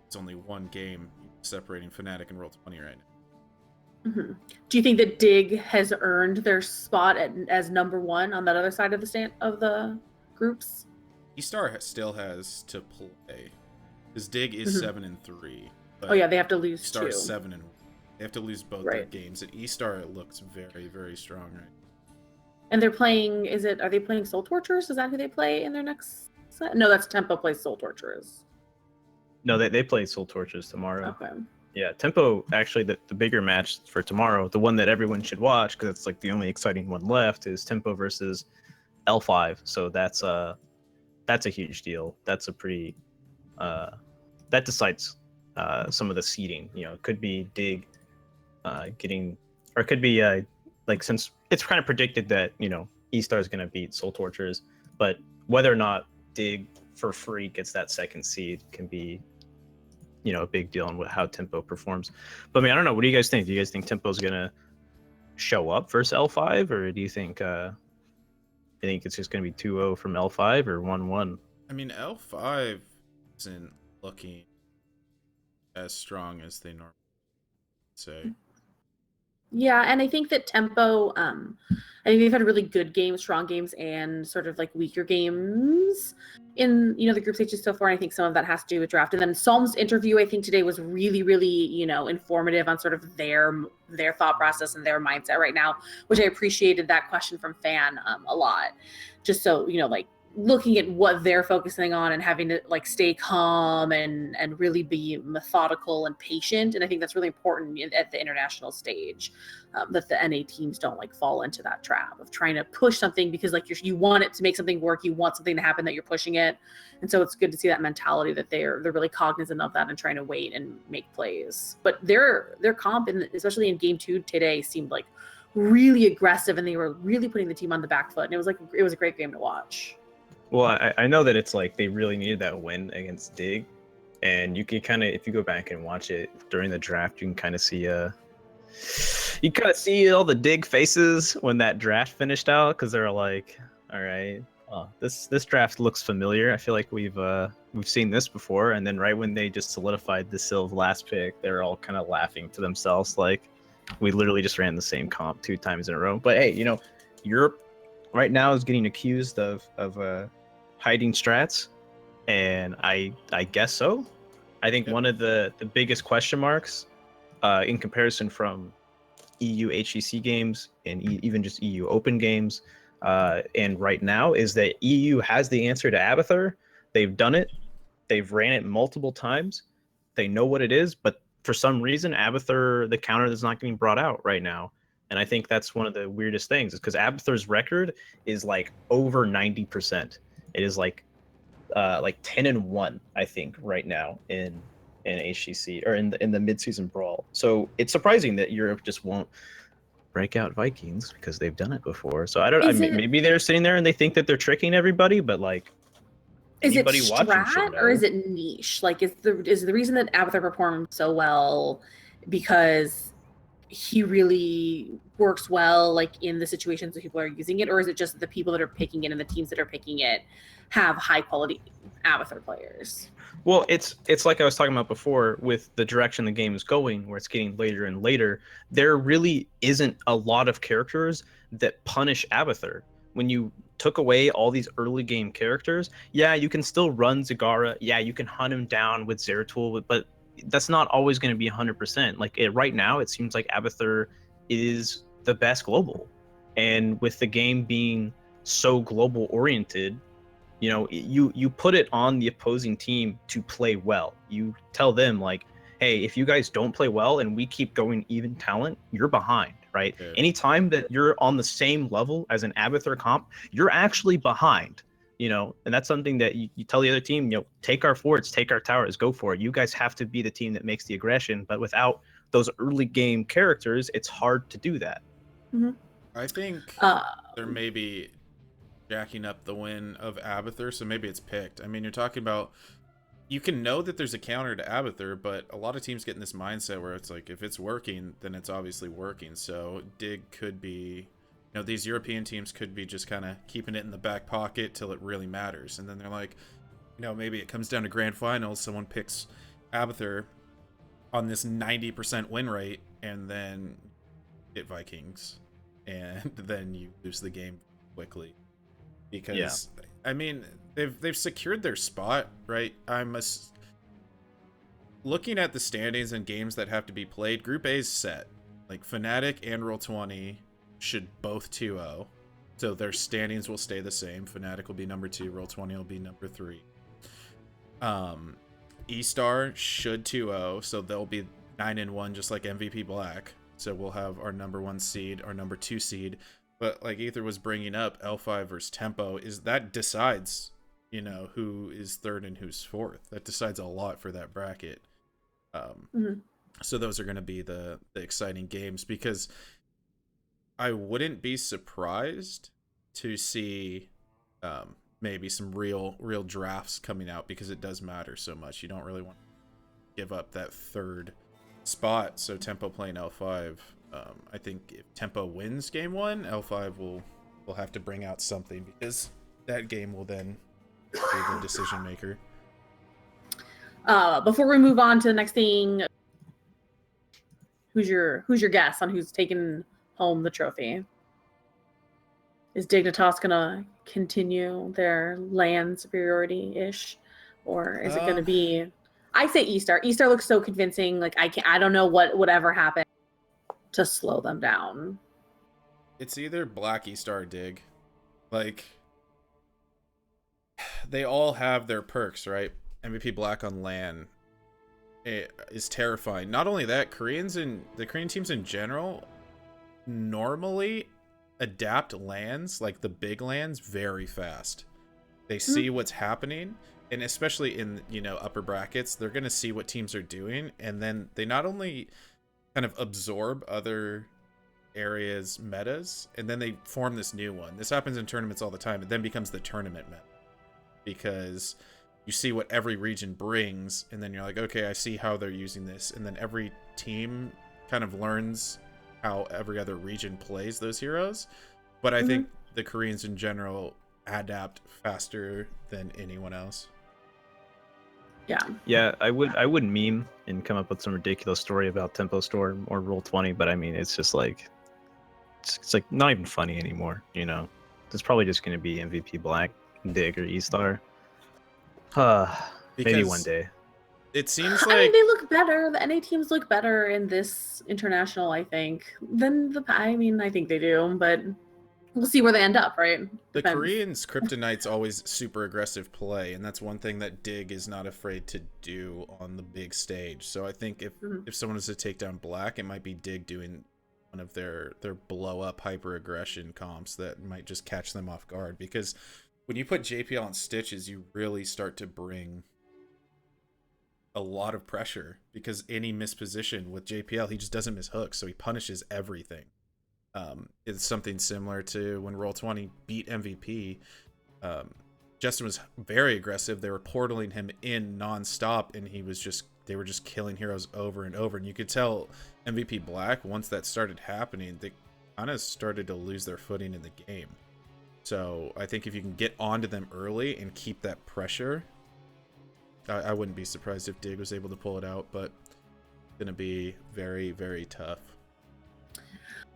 it's only 1 game separating Fnatic and Roll20 right now. Mm-hmm. Do you think that Dig has earned their spot as number 1 on that other side of the groups? E-Star still has to play, because Dig is 7 and 3. Oh yeah, they have to lose E-Star 2. 7 and 1. They have to lose both their games. At E-Star, it looks very, very strong right now. And they're playing. Are they playing Soul Torturers? Is that who they play in their next set? No, that's Tempo plays Soul Torturers. No, they play Soul Torches tomorrow. Okay. Yeah, Tempo, actually, the bigger match for tomorrow, the one that everyone should watch because it's like the only exciting one left, is Tempo versus L5. So that's a huge deal. That's a pretty that decides some of the seeding. You know, it could be Dig getting, or it could be like, since it's kind of predicted that, you know, E-Star is going to beat Soul Torturers, but whether or not Dig for free gets that second seed can be, you know, a big deal on how Tempo performs. But I mean, I don't know. What do you guys think? Do you guys think Tempo's gonna show up versus L5, or do you think it's just gonna be 2-0 from L5 or 1-1? I mean, L5 isn't looking as strong as they normally say. Yeah, and I think that Tempo, I think they've had really good games, strong games, and sort of like weaker games in, you know, the group stages so far. And I think some of that has to do with draft. And then Psalm's interview, I think today was really, really, you know, informative on sort of their thought process and their mindset right now, which I appreciated that question from Fan a lot. Just so, you know, like looking at what they're focusing on and having to like stay calm and really be methodical and patient. And I think that's really important at the international stage, that the NA teams don't like fall into that trap of trying to push something because like you want it to make something work, you want something to happen, that you're pushing it. And so it's good to see that mentality that they're really cognizant of that and trying to wait and make plays. But their comp, especially in game 2 today, seemed like really aggressive, and they were really putting the team on the back foot, and it was a great game to watch. Well, I know that it's like they really needed that win against Dig, and you can kind of, if you go back and watch it during the draft, you can kind of see all the Dig faces when that draft finished out, because they're like, all right, this draft looks familiar. I feel like we've seen this before. And then right when they just solidified the Sylv last pick, they're all kind of laughing to themselves, like, we literally just ran the same comp 2 times in a row. But hey, you know, Europe right now is getting accused of hiding strats, and I guess so. I think one of the biggest question marks in comparison from EU HCC games and even just EU Open games, and right now, is that EU has the answer to Aether. They've done it. They've ran it multiple times. They know what it is, but for some reason, Aether, the counter, is not getting brought out right now. And I think that's one of the weirdest things, is because Aether's record is like over 90%. It is like 10-1, I think, right now in HCC, or in the midseason brawl. So it's surprising that Europe just won't break out Vikings, because they've done it before. So maybe they're sitting there and they think that they're tricking everybody, but like, is it strat or is it niche? Like, is the reason that Aether performed so well because he really works well like in the situations that people are using it, or is it just the people that are picking it and the teams that are picking it have high quality Aether players? Well, it's like I was talking about before, with the direction the game is going, where it's getting later and later, there really isn't a lot of characters that punish Aether. When you took away all these early game characters, yeah, you can still run Zagara, yeah, you can hunt him down with Zeratul, but that's not always going to be 100%. Like right now, it seems like Aether is the best global, and with the game being so global oriented, you know, you put it on the opposing team to play well. You tell them like, hey, if you guys don't play well and we keep going even talent, you're behind, right? Yeah. Anytime that you're on the same level as an Aether comp, you're actually behind. You know, and that's something that you tell the other team, you know, take our forts, take our towers, go for it. You guys have to be the team that makes the aggression. But without those early game characters, it's hard to do that. Mm-hmm. I think there may be jacking up the win of Aether, so maybe it's picked. I mean, you're talking about, you can know that there's a counter to Aether, but a lot of teams get in this mindset where it's like, if it's working, then it's obviously working. So Dig could be, you know, these European teams could be just kind of keeping it in the back pocket till it really matters. And then they're like, you know, maybe it comes down to grand finals, someone picks Aether on this 90% win rate, and then get Vikings, and then you lose the game quickly. Because, yeah. I mean, they've secured their spot, right? Looking at the standings and games that have to be played, Group A is set. Like, Fnatic and Roll20 should both 2-0, so their standings will stay the same. Fnatic will be number 2, Roll20 will be number 3. E-Star should 2-0, so they'll be 9-1, just like MVP Black. So we'll have our number 1 seed, our number 2 seed. But like Aether was bringing up, L5 versus Tempo, is that decides, you know, who is 3rd and who's 4th. That decides a lot for that bracket. So those are going to be the exciting games, because I wouldn't be surprised to see maybe some real drafts coming out, because it does matter so much. You don't really want to give up that 3rd spot. So Tempo playing L5, I think if Tempo wins game 1, L5 will have to bring out something, because that game will then be the decision maker. Before we move on to the next thing, who's your guess on who's taking home the trophy? Is Dignitas gonna continue their land superiority-ish, or is it gonna be? I say E-Star. E-Star looks so convincing. Like I don't know what would ever happen to slow them down. It's either Black, E-Star, or Dig. Like, they all have their perks, right? MVP Black on LAN is terrifying. Not only that, the Korean teams in general normally adapt LANs, like the big LANs, very fast. They see what's happening, and especially in, you know, upper brackets, they're going to see what teams are doing, and then they not only kind of absorb other areas metas, and then they form this new one. This happens in tournaments all the time. It then becomes the tournament meta, because you see what every region brings, and then you're like, okay, I see how they're using this, and then every team kind of learns how every other region plays those heroes. But I think the Koreans in general adapt faster than anyone else. Yeah, I would meme and come up with some ridiculous story about Tempo Storm or Roll20, but I mean, it's just like it's like not even funny anymore, you know. It's probably just going to be MVP Black, Dig, or E-Star. Maybe one day. It seems like, I mean, they look better. The NA teams look better in this international, I think, than I think they do, but we'll see where they end up, right? The Koreans' Kryptonite's always super aggressive play, and that's one thing that Dig is not afraid to do on the big stage. So I think if someone is to take down Black, it might be Dig doing one of their blow up hyper aggression comps that might just catch them off guard, because when you put JPL on Stitches, you really start to bring a lot of pressure, because any misposition with JPL, he just doesn't miss hooks, so he punishes everything. It's something similar to when Roll20 beat MVP. Justin was very aggressive. They were portaling him in non-stop, and they were just killing heroes over and over. And you could tell MVP Black, once that started happening, they kind of started to lose their footing in the game. So I think if you can get onto them early and keep that pressure, I wouldn't be surprised if Dig was able to pull it out, but it's going to be very, very tough.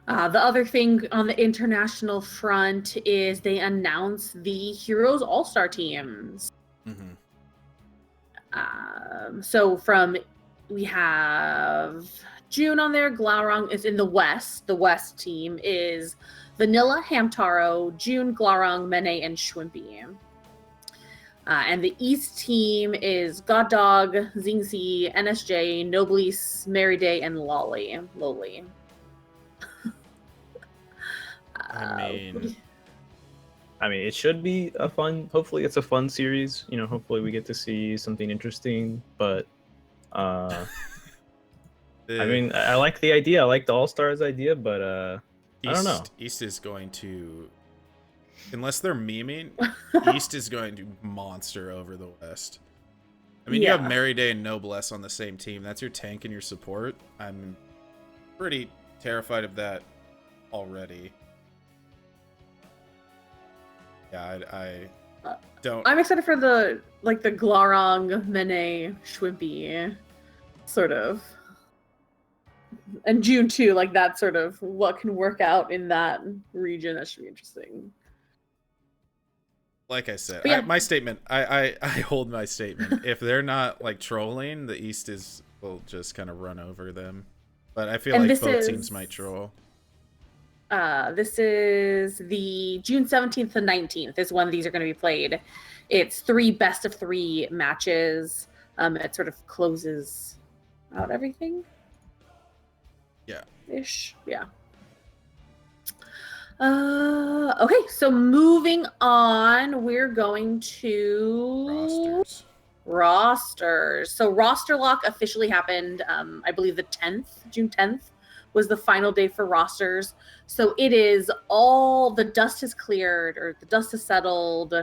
The other thing on the international front is they announced the Heroes All-Star teams. So we have June on there. Glaurung is in the West. The West team is Vanilla, Hamtaro, June, Glaurung, Mene, and Schwimpy. And the East team is God Dog, Xingxi, NSJ, Noblice, Mary Day, and Lolly. I mean, it should be a fun. Hopefully, it's a fun series. You know, hopefully we get to see something interesting. But I mean, I like the idea. I like the All Stars idea, but I don't know. East is going to, unless they're memeing, East is going to monster over the West. I mean, you have Mary Day and Noblesse on the same team. That's your tank and your support. I'm pretty terrified of that already. Yeah, I don't. I'm excited for the Glaurung, Mene, Schwimpy sort of, and June too. Like that sort of what can work out in that region. That should be interesting. Like I said, my statement. I hold my statement. If they're not like trolling, the East will just kind of run over them. But I feel like both teams might troll. This is the June 17th to 19th is when these are going to be played. It's 3 best-of-3 matches. It sort of closes out everything. Yeah. Ish. Yeah. Okay, so moving on, we're going to rosters. So roster lock officially happened, I believe the 10th, June 10th was the final day for rosters. So it is all, the dust has cleared, or the dust has settled.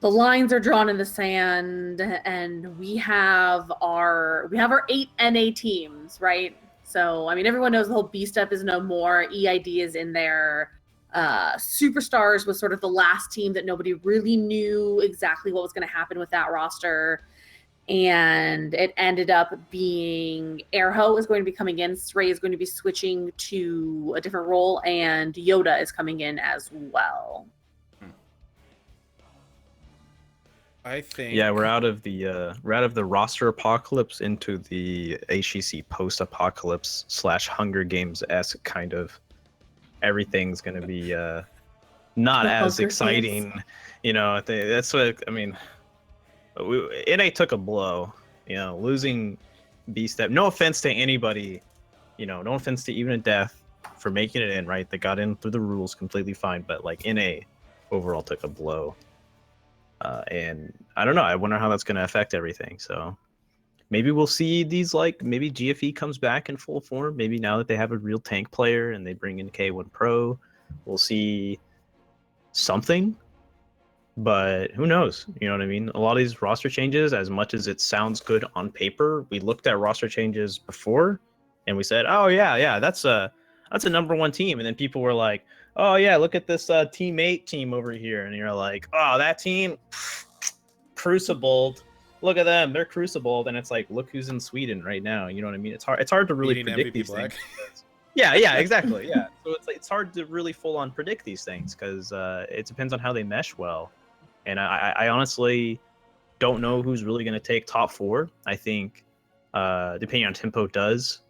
The lines are drawn in the sand, and we have our 8 NA teams, right? So, I mean, everyone knows the whole B step is no more. EID is in there. Superstars was sort of the last team that nobody really knew exactly what was going to happen with that roster. And it ended up being Airho is going to be coming in. Srey is going to be switching to a different role, and Yoda is coming in as well. I think. Yeah, we're out of the roster apocalypse into the HEC post-apocalypse / Hunger Games-esque kind of. Everything's gonna be not The as Hunger exciting, Games. you know. That's what I mean. NA took a blow, you know, losing B step. No offense to anybody, you know, no offense to even a death for making it in. Right, they got in through the rules completely fine, but like NA overall took a blow. And I don't know. I wonder how that's going to affect everything. So maybe we'll see these, like, maybe GFE comes back in full form. Maybe now that they have a real tank player and they bring in K1 Pro, we'll see something. But who knows? You know what I mean? A lot of these roster changes, as much as it sounds good on paper, we looked at roster changes before and we said, oh, yeah, that's a number one team. And then people were like, oh yeah, look at this Team 8 team over here, and you're like, oh, that team crucibled. Look at them, they're crucibled, and it's like, look who's in Sweden right now. You know what I mean? It's hard to really Beating predict MVP these Black. things. Yeah, exactly. Yeah, so it's hard to really full on predict these things because it depends on how they mesh well, and I honestly don't know who's really going to take top 4. I think depending on tempo does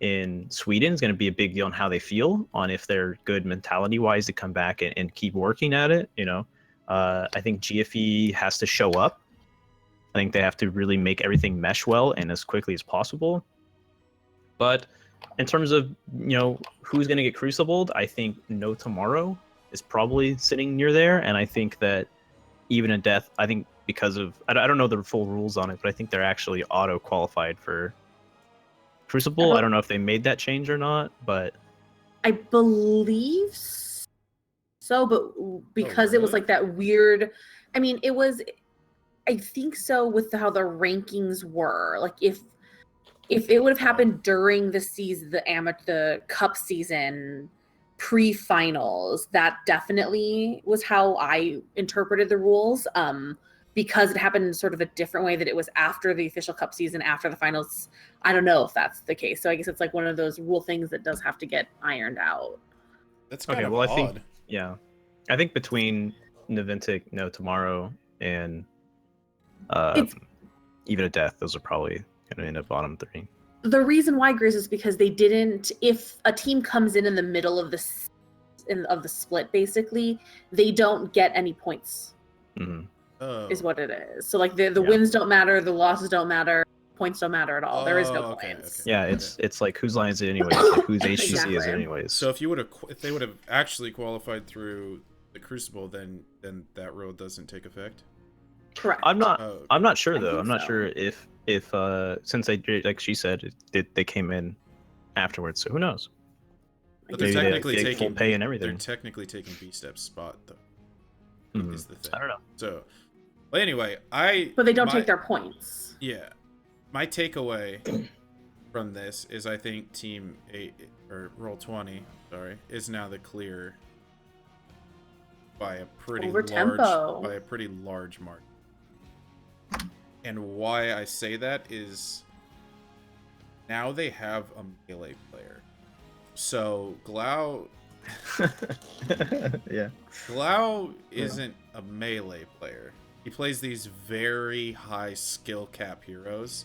in Sweden is going to be a big deal on how they feel, on if they're good mentality wise to come back and keep working at it. You know, I think GFE has to show up. I think they have to really make everything mesh well and as quickly as possible. But in terms of, you know, who's going to get crucibled, I think No Tomorrow is probably sitting near there. And I think that even in death, I think because of, I don't know the full rules on it, but I think they're actually auto qualified for Crucible. I don't know if they made that change or not, but I believe so, but because it was like that weird, I mean, it was, I think so, with how the rankings were. Like if it would have happened during the season, the cup season pre-finals, that definitely was how I interpreted the rules. Because it happened in sort of a different way, that it was after the official cup season, after the finals. I don't know if that's the case. So I guess it's like one of those rule things that does have to get ironed out. That's kind of odd. I think, yeah. I think between Naventic, No Tomorrow, and even a death, those are probably going to end up bottom 3. The reason why, Grizz, is because they didn't, if a team comes in the middle of the split, basically, they don't get any points. Mm-hmm. Is what it is. So like the wins don't matter, the losses don't matter, points don't matter at all. There is no points. Okay. Yeah, it's like whose line is it anyways? Like whose HCC Exactly. is it anyways? So if they would have actually qualified through the Crucible, then that rule doesn't take effect. Correct. I'm not sure though. I'm not so. sure if since they, like she said, they came in afterwards. So who knows? But they're technically taking full pay and everything. They're technically taking B Step's spot though. Is the thing. I don't know. So, well, anyway, But they don't take their points. Yeah, my takeaway from this is I think Team 8 or Roll20, is now the clear by a pretty large mark. And why I say that is now they have a melee player. So Glau yeah. Glau isn't a melee player. He plays these very high skill cap heroes,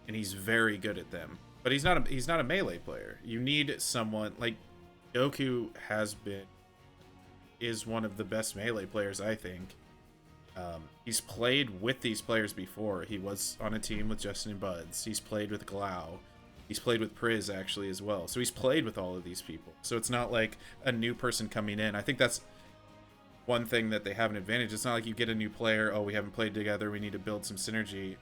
and he's very good at them. But he's not a melee player. You need someone like Goku is one of the best melee players, I think. He's played with these players before. He was on a team with Justin and Buds. He's played with Glau. He's played with Priz actually as well. So he's played with all of these people. So it's not like a new person coming in. I think that's one thing that they have an advantage. It's not like you get a new player, oh, we haven't played together, we need to build some synergy.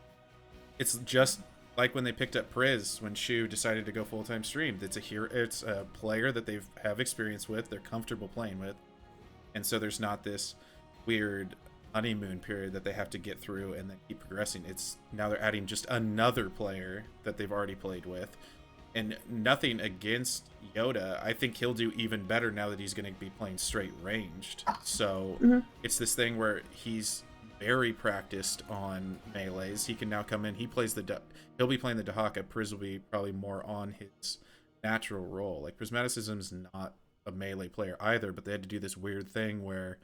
It's just like when they picked up Priz when Shu decided to go full-time stream. It's a player that they have experience with, they're comfortable playing with. And so there's not this weird honeymoon period that they have to get through and then keep progressing. It's now they're adding just another player that they've already played with. And nothing against Yoda. I think he'll do even better now that he's going to be playing straight ranged. So it's this thing where he's very practiced on melees. He can now come in. He'll be playing the Dahaka. Priz will be probably more on his natural role. Like Prismaticism's not a melee player either, but they had to do this weird thing where,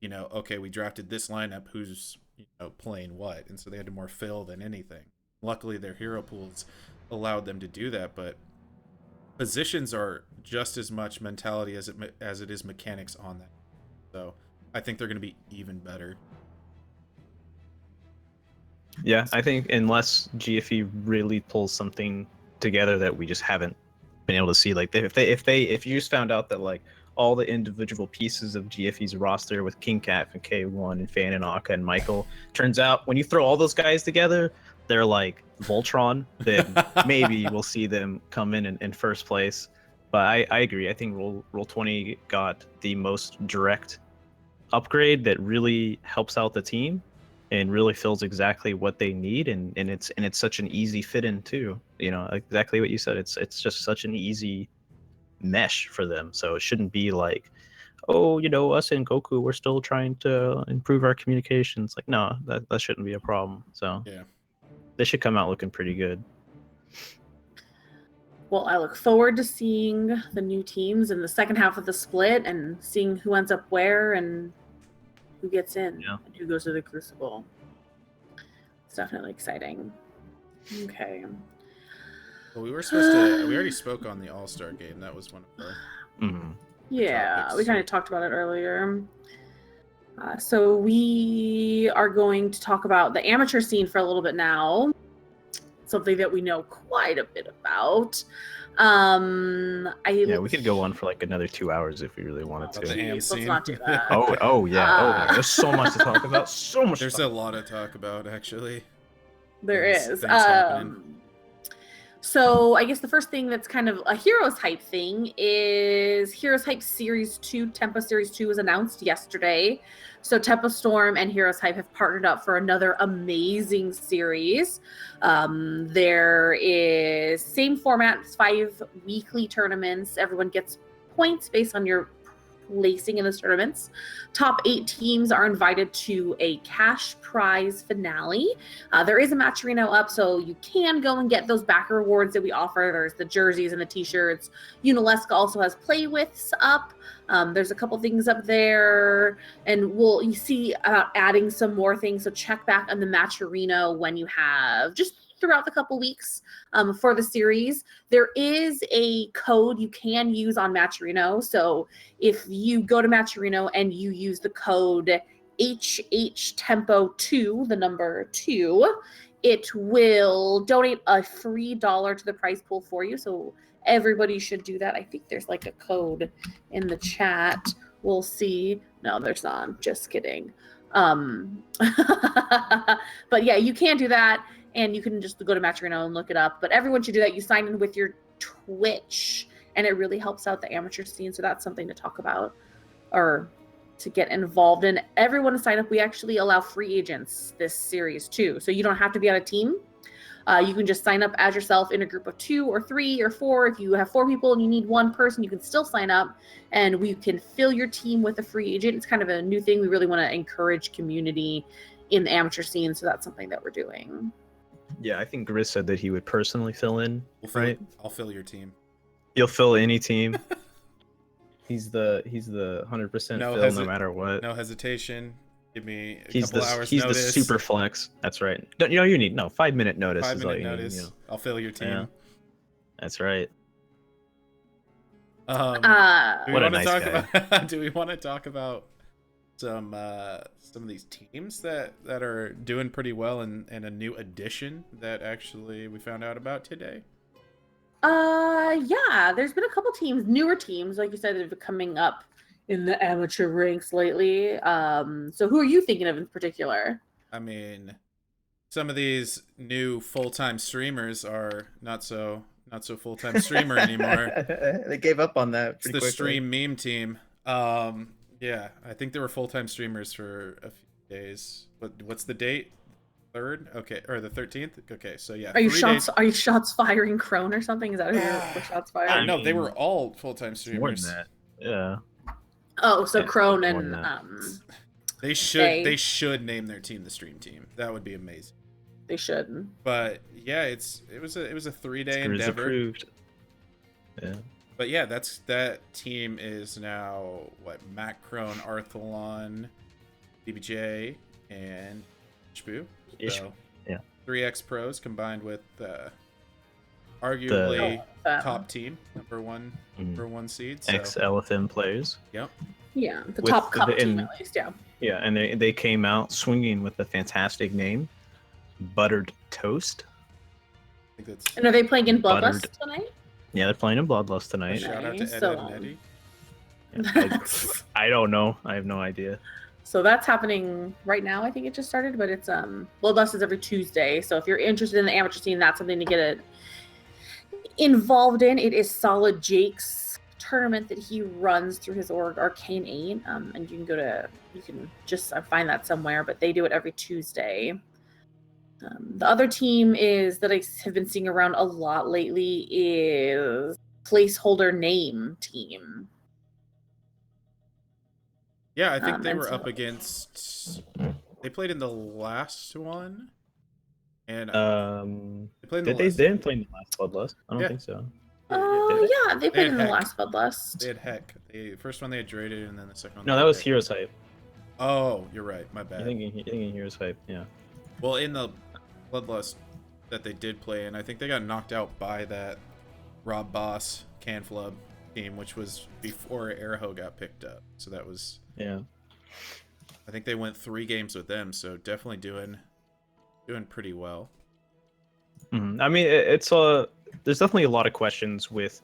you know, okay, we drafted this lineup. Who's, you know, playing what? And so they had to more fill than anything. Luckily, their hero pools allowed them to do that, but positions are just as much mentality as it is mechanics on that. So I think they're going to be even better. Yeah, I think unless GFE really pulls something together that we just haven't been able to see, like if you just found out that like all the individual pieces of GFE's roster with King Cat and K1 and Fan and Akka and Michael, turns out when you throw all those guys together, they're like Voltron, then maybe we'll see them come in first place. But I agree. I think Roll 20 got the most direct upgrade that really helps out the team and really fills exactly what they need, and it's such an easy fit in too. You know, exactly what you said. It's just such an easy mesh for them. So it shouldn't be like, oh, you know, us and Goku, we're still trying to improve our communications. Like, no, that shouldn't be a problem. So yeah, they should come out looking pretty good. Well, I look forward to seeing the new teams in the second half of the split and seeing who ends up where and who gets in and who goes to the Crucible. It's definitely exciting. Okay. Well, we already spoke on the All-Star game. That was one of our yeah, topics. we kind of talked about it earlier. So we are going to talk about the amateur scene for a little bit now. Something that we know quite a bit about. We could go on for like another 2 hours if we really wanted to. Let's not do that. Oh yeah. There's so much to talk about. There's a lot to talk about, actually. There is. So I guess the first thing that's kind of a Heroes Hype thing is Heroes Hype Series 2, Tempo Series 2 was announced yesterday. So Tempo Storm and Heroes Hype have partnered up for another amazing series. There is same format, 5 weekly tournaments. Everyone gets points based on your placing in the tournaments. Top 8 teams are invited to a cash prize finale. There is a match arena up, so you can go and get those backer rewards that we offer. There's the jerseys and the t-shirts. Unalesca also has play withs up. There's a couple things up there, and you see about adding some more things. So check back on the match arena when you have just throughout the couple weeks for the series. There is a code you can use on Matcherino. So if you go to Matcherino and you use the code HHTempo2, the number 2, it will donate a free $1 to the prize pool for you. So everybody should do that. I think there's like a code in the chat. We'll see. No, there's not. I'm just kidding. But yeah, you can do that. And you can just go to Matcherino and look it up. But everyone should do that. You sign in with your Twitch, and it really helps out the amateur scene. So that's something to talk about or to get involved in. Everyone to sign up. We actually allow free agents this series too. So you don't have to be on a team. You can just sign up as yourself in a group of 2 or 3 or 4. If you have 4 people and you need 1 person, you can still sign up, and we can fill your team with a free agent. It's kind of a new thing. We really want to encourage community in the amateur scene. So that's something that we're doing. Yeah, I think Grizz said that he would personally fill in, right? I'll fill your team. You'll fill any team. He's the 100% fill no matter what. No hesitation. Give me a couple hours he's notice. He's the super flex. That's right. You need 5-minute notice. 5-minute notice. Need, I'll fill your team. Yeah. That's right. Do we want to talk about some of these teams that are doing pretty well and a new addition that actually we found out about today? Yeah, there's been a couple teams, newer teams, like you said, that have been coming up in the amateur ranks lately. So who are you thinking of in particular? I mean, some of these new full-time streamers are not so full-time streamer anymore. They gave up on that It's pretty the quickly. stream meme team. Yeah, I think they were full-time streamers for a few days. What's the date? 3rd? Okay, or the 13th? Okay, so yeah. Are you 3 shots? days. Are you shots firing Crone or something? Is that who you're shots Oh firing? no, they mean, were all full-time It's more than streamers. that. Yeah. Oh, so Yeah, Crone more than and that. They should name their team the Stream Team. That would be amazing. they should. But yeah, it was a 3-day Grizz endeavor. approved. Yeah. But yeah, that team is now what Matt Crone, Arthalon, BBJ, and Ishbu. So Yeah. 3x pros combined with arguably The- top team, number one seed. So, Ex LFM players. yep. Yeah, the With top cup the- team and- at least. Yeah. Yeah, and they came out swinging with a fantastic name, Buttered Toast. I think that's And are they playing in Bloodlust Buttered. tonight? Yeah, they're playing in Bloodlust a tonight. shout out to Nice. Ed, So, Ed, and Eddie. Yeah, I don't know. I have no idea. So that's happening right now. I think it just started, but it's Bloodlust is every Tuesday. So if you're interested in the amateur scene, that's something to get involved in. It is Solid Jake's tournament that he runs through his org Arcane 8. And you can just find that somewhere, but they do it every Tuesday. The other team is that I have been seeing around a lot lately is Placeholder Name Team. Yeah, I think they and were so- up against. They played in the last one, and they played in Did the they last. didn't play in the last Bloodlust? I don't Yeah. think so. Oh, yeah, they played had in the Heck. last Bloodlust. They had Heck. The first one they had Draded, and then the second one. No, they that had was Heck. Heroes Hype. Oh, you're right. My bad. You're thinking Heroes Hype. Yeah. Well, in the Bloodlust that they did play in, I think they got knocked out by that Rob Boss Canflub team, which was before Airho got picked up. So that was. Yeah. I think they went 3 games with them, so definitely doing pretty well. I mean, it's there's definitely a lot of questions with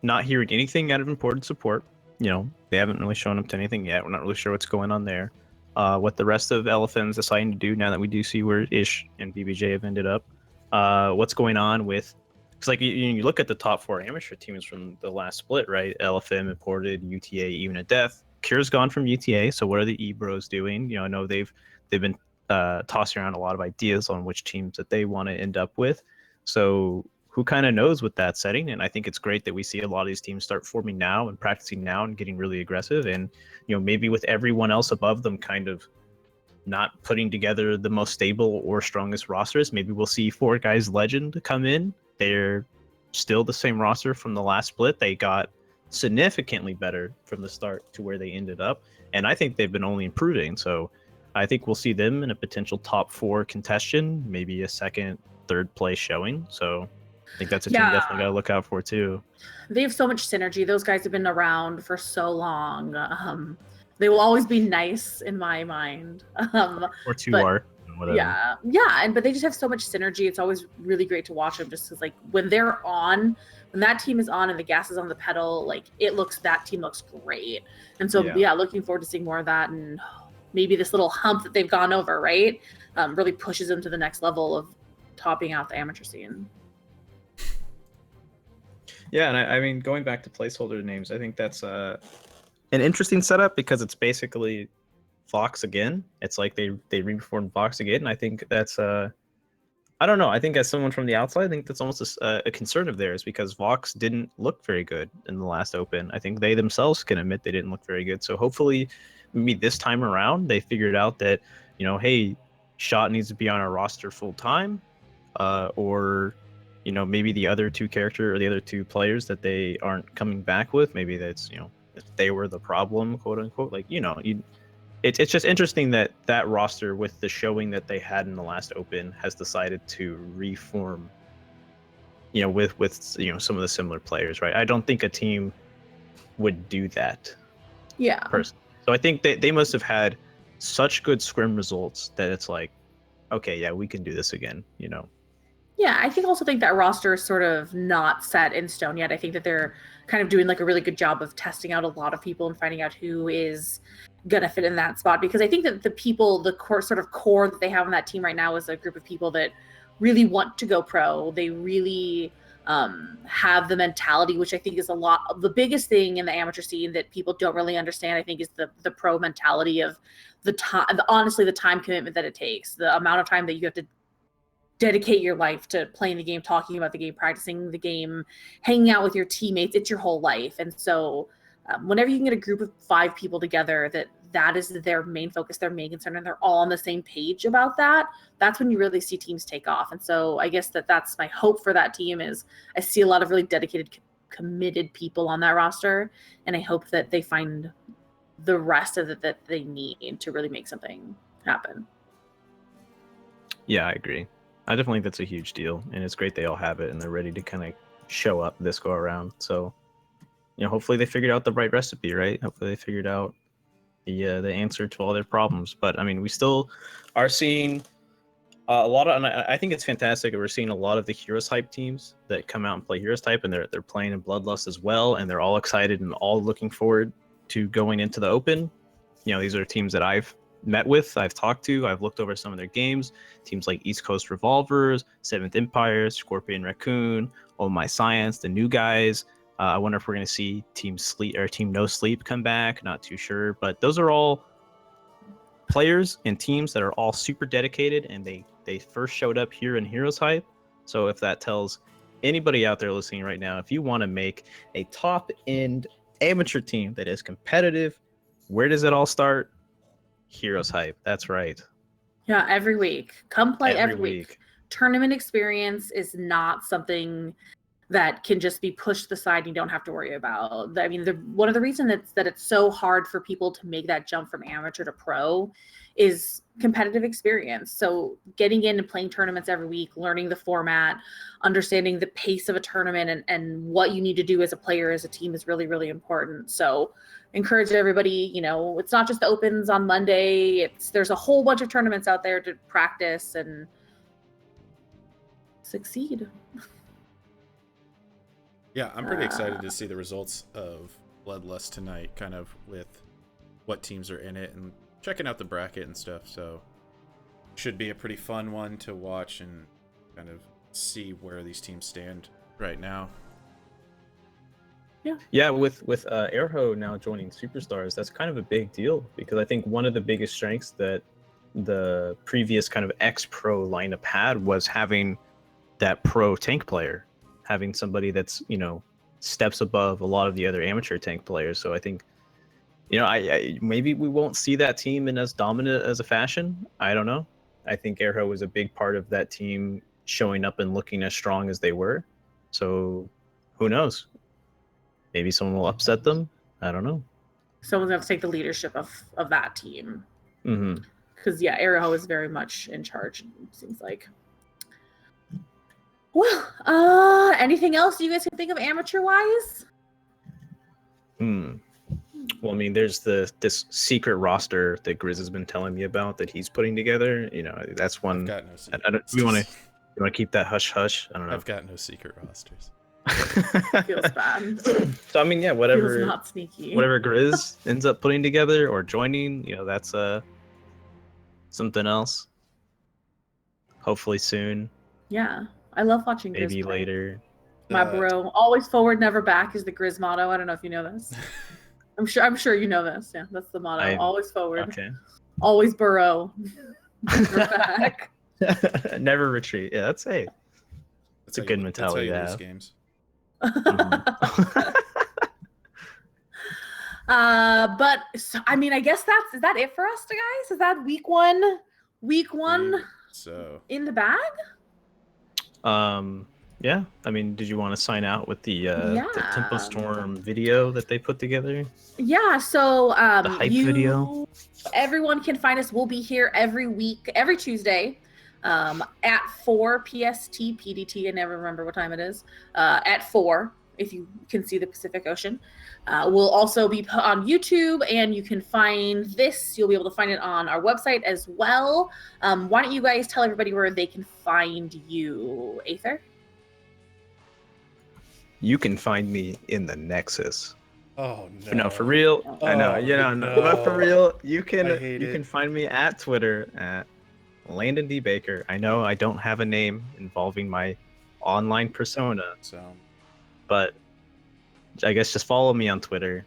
not hearing anything out of important support. You know, they haven't really shown up to anything yet. We're not really sure what's going on there. What the rest of LFM's deciding to do now that we do see where Ish and BBJ have ended up. What's going on with? Because like you look at the top 4 amateur teams from the last split, right? LFM imported, UTA, even a death. Cure's gone from UTA, so what are the E-Bros doing? You know, I know they've been tossing around a lot of ideas on which teams that they want to end up with. So who kind of knows with that setting? And I think it's great that we see a lot of these teams start forming now and practicing now and getting really aggressive. And you know, maybe with everyone else above them kind of not putting together the most stable or strongest rosters, maybe we'll see 4 Guys Legend come in. They're still the same roster from the last split. They got significantly better from the start to where they ended up, and I think they've been only improving. So I think we'll see them in a potential top 4 contention, maybe a second, third place showing. So I think that's a team definitely got to look out for too. They have so much synergy. Those guys have been around for so long. They will always be nice in my mind. Or 2 but- are whatever. Yeah, but they just have so much synergy. It's always really great to watch them, just because like when they're on, when that team is on and the gas is on the pedal, like that team looks great. And so Yeah. looking forward to seeing more of that, and maybe this little hump that they've gone over, right, really pushes them to the next level of topping out the amateur scene. Yeah, and I mean, going back to placeholder names, I think that's an interesting setup because it's basically Vox again. It's like they reformed Vox again, and I think that's I don't know. I think as someone from the outside, I think that's almost a concern of theirs because Vox didn't look very good in the last Open. I think they themselves can admit they didn't look very good. So hopefully, maybe this time around, they figured out that, you know, hey, Shot needs to be on our roster full time, or, you know, maybe the other 2 character or the other 2 players that they aren't coming back with, maybe that's, you know, if they were the problem, quote unquote. Like, you know, it's just interesting that that roster, with the showing that they had in the last Open, has decided to reform, you know, with you know, some of the similar players, right? I don't think a team would do that Yeah. personally. So I think they must have had such good scrim results that it's like, okay, yeah, we can do this again, you know. Yeah, I think that roster is sort of not set in stone yet. I think that they're kind of doing like a really good job of testing out a lot of people and finding out who is gonna fit in that spot. Because I think that the core that they have on that team right now is a group of people that really want to go pro. They really have the mentality, which I think is a lot of the biggest thing in the amateur scene that people don't really understand. I think is the pro mentality of the time, honestly, the time commitment that it takes, the amount of time that you have to dedicate your life to playing the game, talking about the game, practicing the game, hanging out with your teammates. It's your whole life. And so whenever you can get a group of 5 people together that is their main focus, their main concern, and they're all on the same page about that, that's when you really see teams take off. And so I guess that's my hope for that team is I see a lot of really dedicated, committed people on that roster, and I hope that they find the rest of it that they need to really make something happen. Yeah, I agree. I definitely think that's a huge deal, and it's great they all have it and they're ready to kind of show up this go around. So, hopefully they figured out the right recipe, right? Hopefully they figured out the answer to all their problems. But I mean, we still are seeing a lot of, and I think it's fantastic that we're seeing a lot of the Heroes Hype teams that come out and play Heroes Hype, and they're playing in Bloodlust as well, and they're all excited and all looking forward to going into the Open. These are teams that I've met with, I've talked to, I've looked over some of their games. Teams like East Coast Revolvers, Seventh Empire, Scorpion Raccoon, Oh My Science, the new guys. I wonder if we're going to see Team Sleep or Team No Sleep come back. Not too sure, but those are all players and teams that are all super dedicated, and they first showed up here in Heroes Hype. So if that tells anybody out there listening right now, if you want to make a top end amateur team that is competitive, where does it all start? Heroes Hype. That's right. Yeah, every week. Come play every week. Tournament experience is not something that can just be pushed to the side and you don't have to worry about. I mean, one of the reasons that it's so hard for people to make that jump from amateur to pro is competitive experience. So getting in and playing tournaments every week, learning the format, understanding the pace of a tournament and what you need to do as a player, as a team is really, really important. So encourage everybody, it's not just the Opens on Monday. There's a whole bunch of tournaments out there to practice and succeed. Yeah, I'm pretty excited to see the results of Bloodlust tonight, kind of with what teams are in it and checking out the bracket and stuff. So should be a pretty fun one to watch and kind of see where these teams stand right now. Yeah, with Airho now joining Superstars, that's kind of a big deal, because I think one of the biggest strengths that the previous kind of ex-pro lineup had was having that pro tank player, having somebody that's steps above a lot of the other amateur tank players. So I think I maybe we won't see that team in as dominant as a fashion. I don't know. I think Airho was a big part of that team showing up and looking as strong as they were. So who knows? Maybe someone will upset them. I don't know. Someone's going to take the leadership of that team. Mm-hmm. Because, Airho is very much in charge, it seems like. Well, anything else you guys can think of amateur-wise? Well, I mean, there's this secret roster that Grizz has been telling me about that he's putting together. That's one. I've got no secret you want to keep that hush hush? I don't know. I've got no secret rosters. Feels bad. So I mean, yeah, whatever. Feels not sneaky. Whatever Grizz ends up putting together or joining, that's something else. Hopefully soon. Yeah, I love watching Grizz. Maybe later. My bro, always forward, never back is the Grizz motto. I don't know if you know this. I'm sure you know this. Yeah, that's the motto. Always forward. Okay. Always burrow. Never back. Never retreat. Yeah, that's a good mentality. That's how you lose games. But so, I mean, I guess is that it for us, guys? Is that week one? So in the bag? Yeah. I mean, did you want to sign out with the Tempo Storm video that they put together? Yeah. So the hype video. Everyone can find us. We'll be here every week, every Tuesday. At 4 PST PDT. I never remember what time it is. At 4. if you can see the Pacific Ocean. We'll also be put on YouTube, and you can find this. You'll be able to find it on our website as well. Why don't you guys tell everybody where they can find you, Aether? You can find me in the Nexus. Oh no! No, for real. Oh, I know, no. but for real, you I can hate it. can find me at Twitter at Landon D Baker. I know I don't have a name involving my online persona, So but I guess just follow me on Twitter,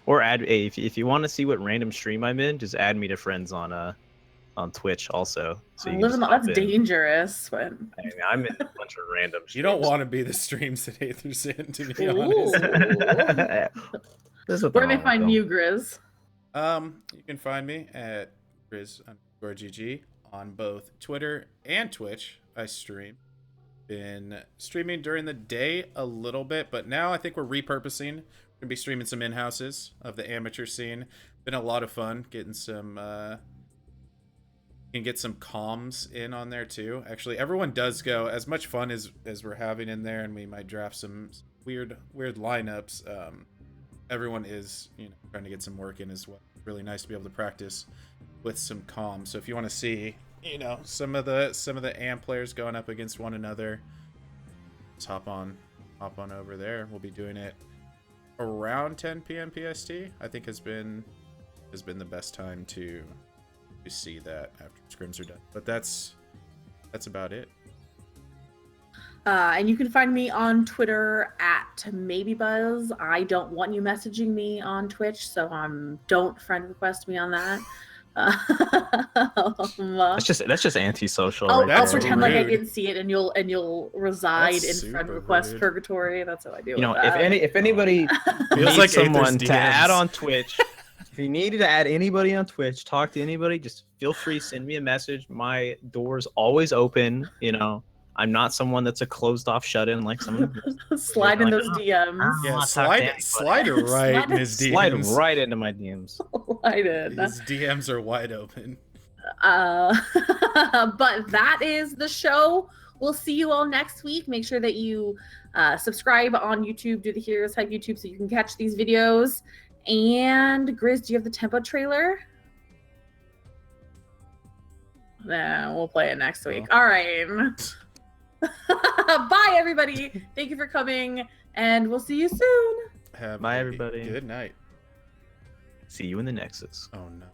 or add if you want to see what random stream I'm in, just add me to friends on Twitch also. So you can just That's hop in. dangerous. But... I mean, I'm in a bunch of random. you don't streams. want to be the streams that Aether's in, to be Ooh. honest. There's nothing Where do they wrong with find them. you, Grizz? You can find me at Grizz_GG on both Twitter and Twitch. I stream. Been streaming during the day a little bit, but now I think we're repurposing. We're gonna be streaming some in-houses of the amateur scene. Been a lot of fun getting some you can get some comms in on there too. Actually, everyone does go. As much fun as we're having in there, and we might draft some weird lineups. Everyone is, you know, trying to get some work in as well. Really nice to be able to practice with some comms. So if you want to see, you know, some of the AMP players going up against one another, just hop on over there. We'll be doing it around 10 p.m. PST. I think has been the best time to see that after scrims are done. But that's about it. And you can find me on Twitter at MaeBeeBuzz. I don't want you messaging me on Twitch, so don't friend request me on that. That's just antisocial. I'll That's pretend like I rude. didn't see it, and you'll reside That's in friend super request rude. purgatory. That's how I do. You know, with that. if anybody Feels needs like someone Aether's to add DMs. on Twitch, if you needed to add anybody on Twitch, talk to anybody, just feel free, send me a message. My door's always open. You know, I'm not someone that's a closed off shut in like someone. Slide in like, those "Oh, DMs. Yeah, I'll talk to slide right in his DMs. Slide right into my DMs. Slide in. His DMs are wide open. But that is the show. We'll see you all next week. Make sure that you subscribe on YouTube, do the Heroes Hype YouTube so you can catch these videos. And Grizz, do you have the tempo trailer? Nah, we'll play it next week. All right. Bye, everybody. Thank you for coming, and we'll see you soon. Have Bye, a everybody. Good night. See you in the Nexus. Oh no.